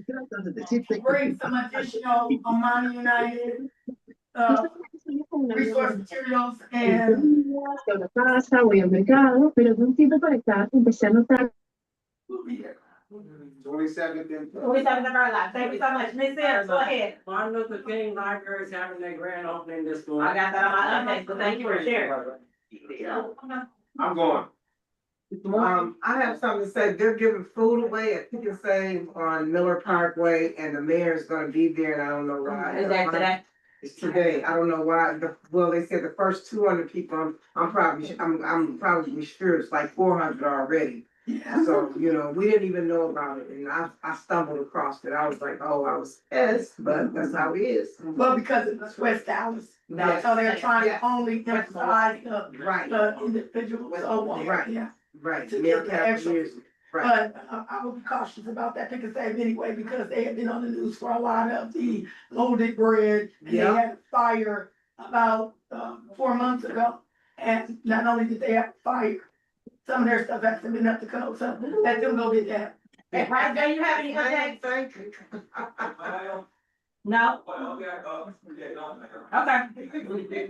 Bring some additional Amani United, resource materials and. We'll be there. 27th and. 27th of our life. Thank you so much. Ms. Sims, go ahead. Martin Luther King Library is having their grand opening this morning. I got that on my update, so thank you for sharing. I'm going. I have something to say. They're giving food away at Pick and Save on Miller Parkway, and the mayor's gonna be there, and I don't know why. Is that today? It's today. I don't know why. Well, they said the first 200 people. I'm probably sure it's like 400 already. Yeah. So, you know, we didn't even know about it, and I stumbled across it. I was like, oh, I was pissed, but that's how it is. Well, because it was West Dallas, Yes. so they're trying Yes. to only emphasize Right. the individuals over there, Right. yeah. Right. To Mayor get the Cap extra. music. Right. But I will be cautious about that Pick and Save anyway, because they have been on the news for a lot of the loaded bread. And they Yeah. had a fire about 4 months ago, and not only did they have a fire, some of their stuff hasn't been up to code, so let them go get that. Hey, right, do you have any updates? Thank you. No? Okay.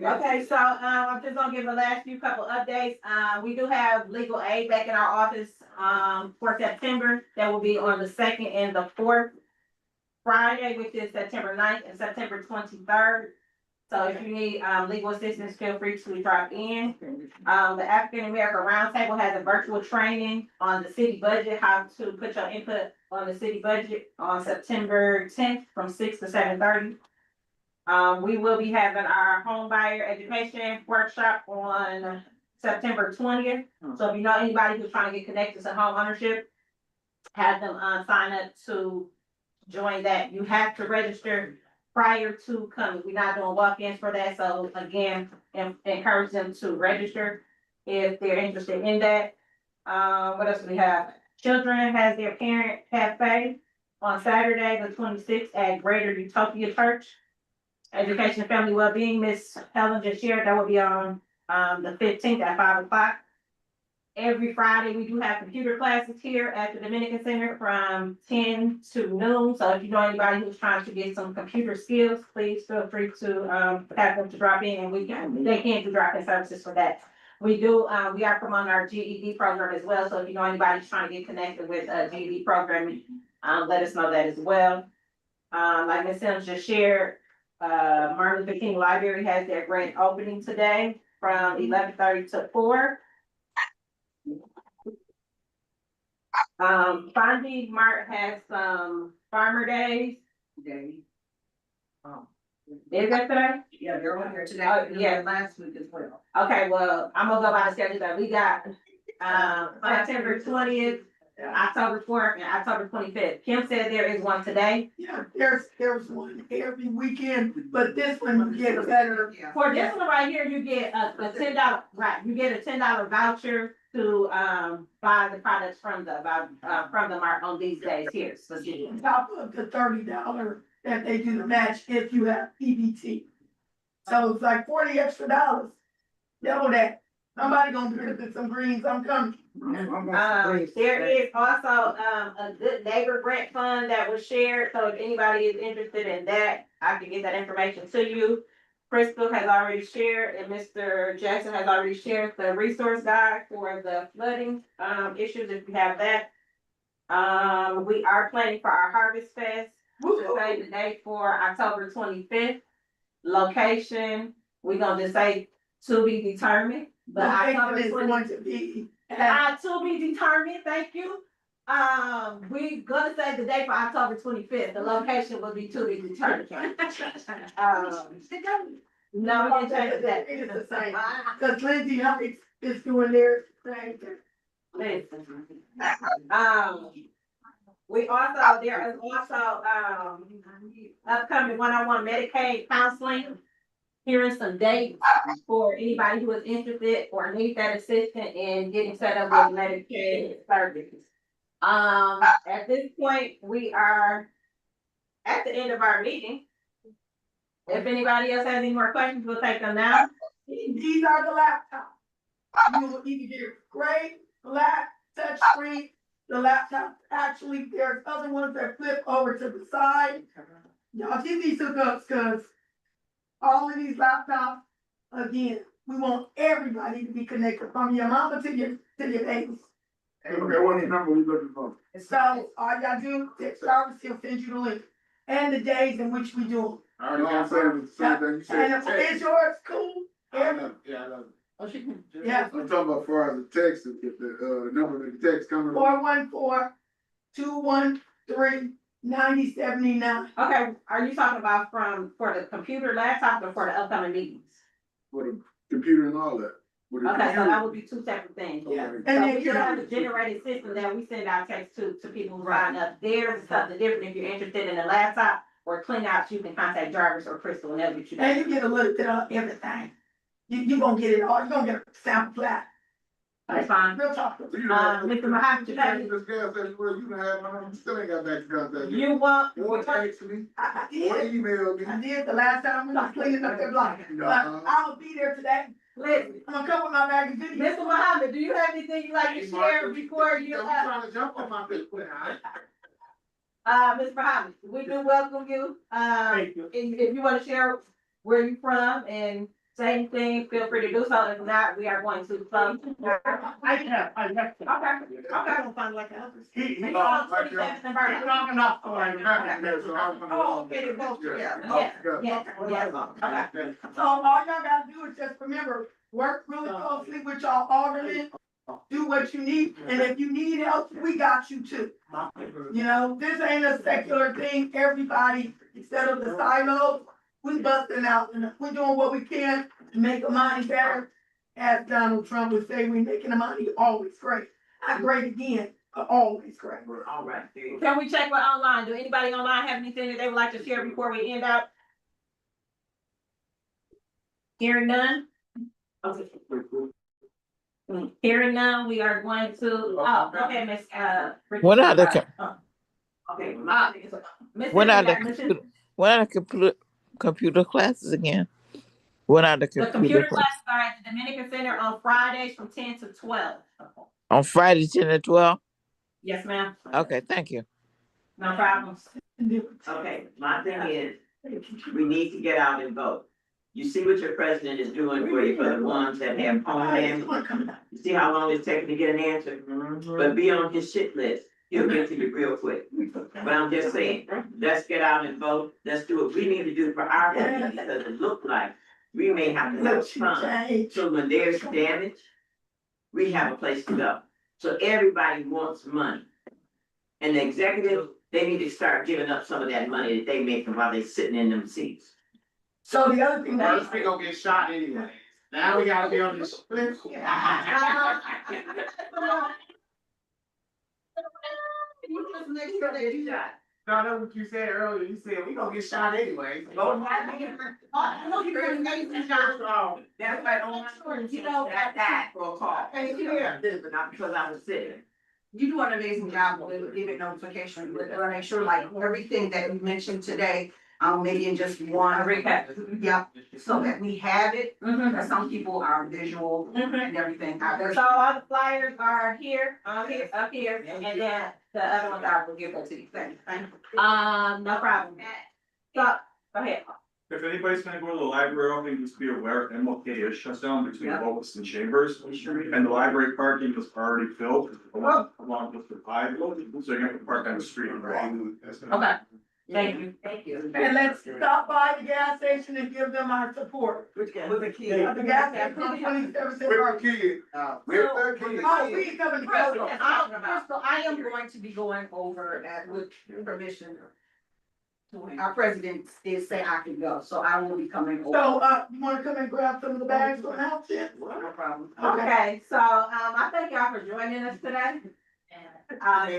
Okay, so, I'm just gonna give the last few couple updates. We do have legal aid back in our office, for September. That will be on the 2nd and the 4th Friday, which is September 9th and September 23rd. So if you need, legal assistance, feel free to drop in. The African American Roundtable has a virtual training on the city budget, how to put your input on the city budget on September 10th from 6 to 7:30. We will be having our home buyer education workshop on September 20th. So if you know anybody who's trying to get connected to home ownership, have them, sign up to join that. You have to register prior to coming. We're not doing walk-ins for that, so again, encourage them to register if they're interested in that. What else do we have? Children has their parent cafe on Saturday, the 26th at Greater Utopia Church. Education and Family Wellbeing, Miss Helen just shared, that will be on, the 15th at 5 o'clock. Every Friday, we do have computer classes here at the Dominican Center from 10 to noon. So if you know anybody who's trying to get some computer skills, please feel free to have them to drop in, and they can do drop-in services for that. We are promoting our GED program as well. So if you know anybody who's trying to get connected with a GED program, let us know that as well. Like Ms. Sims just shared, Martin Luther King Library has their grand opening today from 11:30 to 4. Fondy Mart has some farmer days. Is that today? Yeah, they're on here today. Oh, yeah. Last week as well. Okay, well, I'm gonna go by the schedule that we got, September 20th, October 4th, and October 25th. Kim said there is one today. Yeah, there's one every weekend, but this one you get a better. For this one right here, you get a $10, right, you get a $10 voucher to, buy the products from the mart on these days here. On top of the $30 that they do the match if you have EBT. So it's like $40 extra. Double that. Somebody gonna benefit some greens, I'm coming. There is also, a good neighbor grant fund that was shared, so if anybody is interested in that, I can get that information to you. Crystal has already shared, and Mr. Jackson has already shared the resource guide for the flooding, issues, if you have that. We are planning for our Harvest Fest, to save the date for October 25th. Location, we're gonna just say to be determined, but October Is 20th. going to be at To be determined, thank you. We gonna say the date for October 25th, the location will be to be determined. No, we can change that. It's the same. Cause Lindsay Heights is doing their thing. Listen. There is also, upcoming one-on-one Medicaid counseling. Here are some dates for anybody who is interested or needs that assistance in getting set up with Medicaid services. At this point, we are at the end of our meeting. If anybody else has any more questions, we'll take them now. These are the laptops. You will either get gray, black, touch screen. The laptop, actually, there's other ones that flip over to the side. Y'all get these hookups, cause all of these laptops, again, we want everybody to be connected, from your mama to your babies. Okay, what number we looking for? So all y'all do, text Jarvis, he'll send you the link, and the days in which we do I already got the same thing you them. said. And is yours cool? I love it. Yeah, I love it. Oh, she can. Yeah. I'm talking about far as the text, if the number of the text coming. 414-213-9079. Okay, are you talking about for the computer, laptop, or for the upcoming meetings? For the computer and all that. With the Okay, so computer. that would be two separate things. Okay. And So then we you should have know, a generated system that we send out text to people who sign up. There's something different if you're interested in a laptop or clean out, you can contact Jarvis or Crystal and they'll get you and that. you get a little bit of everything. You gonna get it all, you gonna get a sample flat. That's fine. Real talk. So you done had- Mr. Muhammad, you done had this gas station where you done had my number, still ain't got back to contact you. You want, Or text me, I or did, email me. I did the last time we was cleaning up that block, but I'll be there today. listen, I'm gonna come with my bag of goodies. Mr. Muhammad, do you have anything you'd like to share before you, I'm trying to jump on my feet. Mr. Muhammad, we do welcome you. Thank you. If you wanna share where you're from and say anything, feel free to do so. If not, we are going to close. I have. Okay, okay. don't find like others. He, And you're on 27th and Burbank. long enough for Oh, okay, they both together. Yes, yes, yes, okay. So all y'all gotta do is just remember, work really closely with y'all aldermen. Do what you need, and if you need help, we got you too. You know, this ain't a secular thing, everybody, instead of the silos, we busting out, and we're doing what we can to make Amani better. As Donald Trump would say, we making Amani always great. Not great again, but always great. All right, there you go. Can we check with online? Do anybody online have anything that they would like to share before we end out? Hearing none? Okay. Hearing none, we are going to, okay, Miss, When are the Okay, when are the Mrs. when are the computer classes again? When are the The computer computer classes? classes are at the Dominican Center on Fridays from 10 to 12. On Friday 10 to 12? Yes, ma'am. Okay, thank you. No problems. Okay, my thing is, we need to get out and vote. You see what your president is doing for you, for the ones that have homeland. You see how long it's taking to get an answer? But be on his shit list. He'll get to you real quick. But I'm just saying, let's get out and vote. Let's do what we need to do for our community, because it look like we may have to have fun. So when there's damage, we have a place to go. So everybody wants money. And the executive, they need to start giving up some of that money that they make while they're sitting in them seats. So the other thing that. First, we gonna get shot anyway. Now we gotta be on this split. No, that's what you said earlier. You said we gonna get shot anyway. That's why I don't, you know, I died for a call. But not because I was sick. You do an amazing job with giving notification, but I make sure like everything that you mentioned today, maybe in just one. Recap. Yep, so that we have it, Mhm. that some people are visual and everything. There's- So all the flyers are here, up here, and then the other ones I will give that to you. Thank you. No problem. So, go ahead. If anybody's gonna go to the library, only just be aware, MLK is shut down between Yeah. Locust and Chambers. And the library parking is already filled, along with the five, so you're gonna park on the street. Okay. Thank you. Thank you. And let's stop by the gas station and give them our support. With the key. At the gas station on 27th and Burbank. With the kid, with the kid. Oh, we ain't coming Crystal, together. I am going to be going over with permission. Our president did say I can go, so I will be coming over. So, you wanna come and grab some of the bags from the house then? No problem. Okay, so, I thank y'all for joining us today.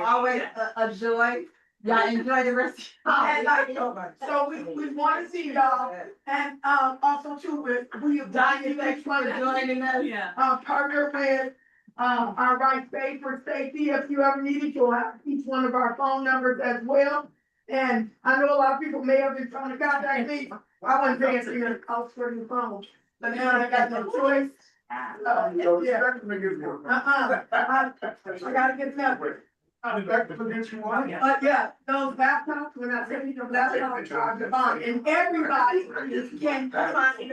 Always a joy. Y'all enjoy the rest. And like, so we wanna see y'all, and, also too, we have done, Thank you for joining us. Yeah. partner with our right pay for safety, if you ever need it, you'll have each one of our phone numbers as well. And I know a lot of people may have been trying to contact me, I wasn't answering your calls for your phone, but now I got no choice. Yeah. I gotta get that. But yeah, those laptops, when I say those laptops are the bond, and everybody can find it.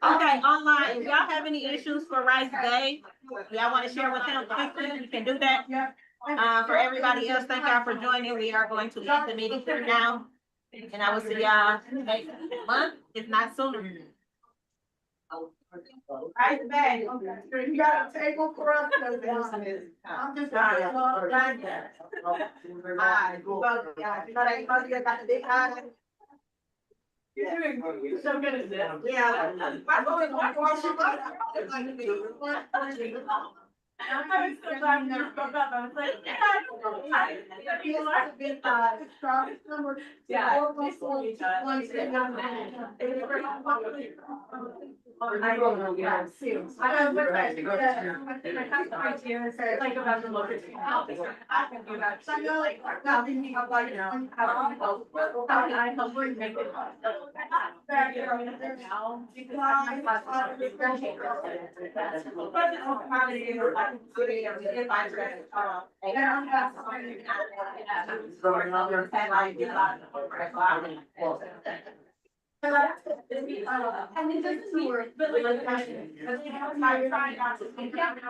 Okay, online, if y'all have any issues for Rice Day, y'all wanna share with him quickly, you can do that. Yeah. For everybody else, thank y'all for joining, we are going to end the meeting here now. And I will see y'all next month, if not sooner. Right back, you got a table for us? I'm just. Alright, got the big eye. You're so good at this. Yeah.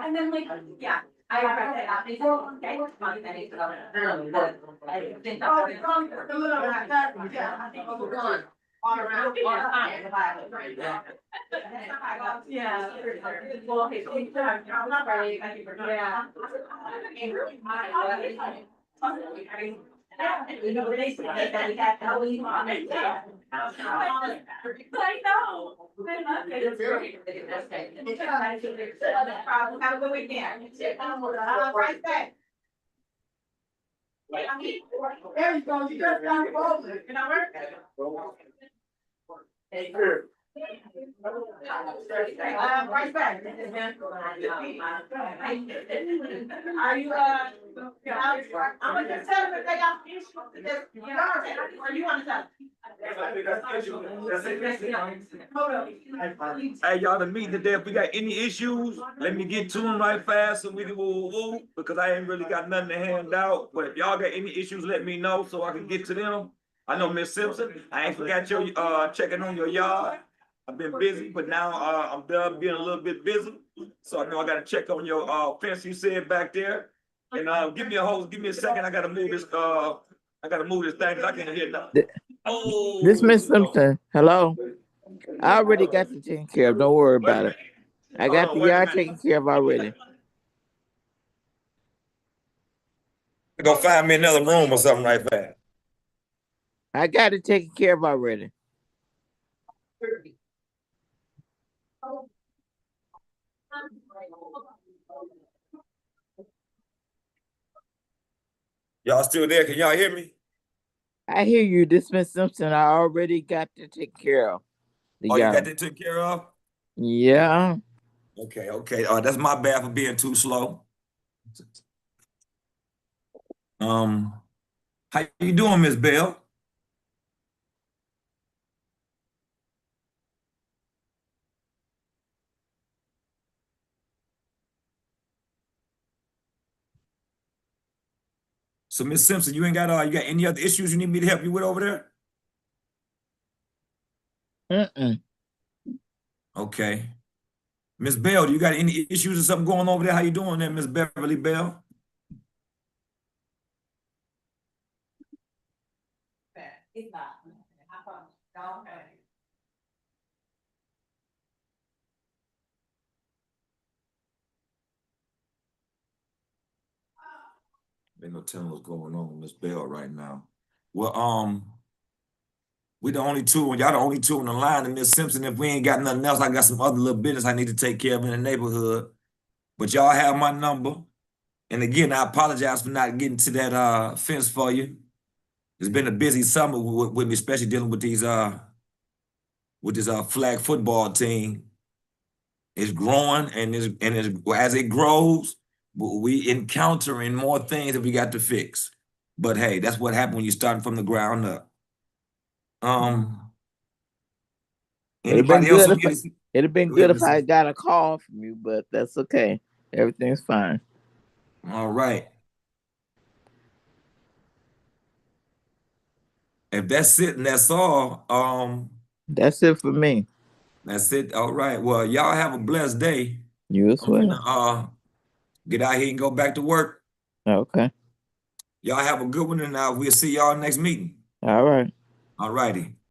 And then like, yeah. I got that before, okay, it's fun, then it's another. Yeah, I think we're going all around, all the time. Yeah. Well, I'm not ready, thank you for doing that. Yeah. You know, they say that we have to leave on it. Yeah. I know. Have a good weekend. Right back. There you go, you just got involved, you know, right back. Are you, I'm gonna just tell them if they got issues with this, or you wanna tell? Hey, y'all, the meeting today, if we got any issues, let me get to them right fast so we can woo, because I ain't really got nothing to hand out. But if y'all got any issues, let me know so I can get to them. I know Miss Simpson, I ain't forgot your, checking on your yard. I've been busy, but now, I'm done being a little bit busy. So I know I gotta check on your, fence you said back there. And, give me a second, I gotta move this thing, 'cause I can't hear nothing. This Miss Simpson. Hello. I already got it taken care of. Don't worry about it. I got the yard taken care of already. Go find me another room or something like that. I got it taken care of already. Y'all still there? Can y'all hear me? I hear you. This Miss Simpson. I already got it taken care of. The Oh, you yard. got that taken care of? Yeah. Okay. That's my bad for being too slow. How you doing, Miss Bell? So, Miss Simpson, you got any other issues you need me to help you with over there? Okay. Miss Bell, do you got any issues or something going over there? How you doing there, Miss Beverly Bell? Ain't no telling what's going on with Miss Bell right now. Well, we the only two, y'all the only two on the line, and Miss Simpson, if we ain't got nothing else, I got some other little business I need to take care of in the neighborhood. But y'all have my number. And again, I apologize for not getting to that fence for you. It's been a busy summer with me, especially dealing with this flag football team. It's growing and as it grows, we encountering more things that we got to fix. But hey, that's what happened when you starting from the ground up. It'd been Anybody else? good if it'd been Go ahead, good if Miss. I got a call from you, but that's okay. Everything's fine. All right. If that's it and that's all, That's it for me. that's it. All right. Well, y'all have a blessed day. You as I'm well. gonna get out here and go back to work. Okay. Y'all have a good one, and we'll see y'all next meeting. All right. All righty.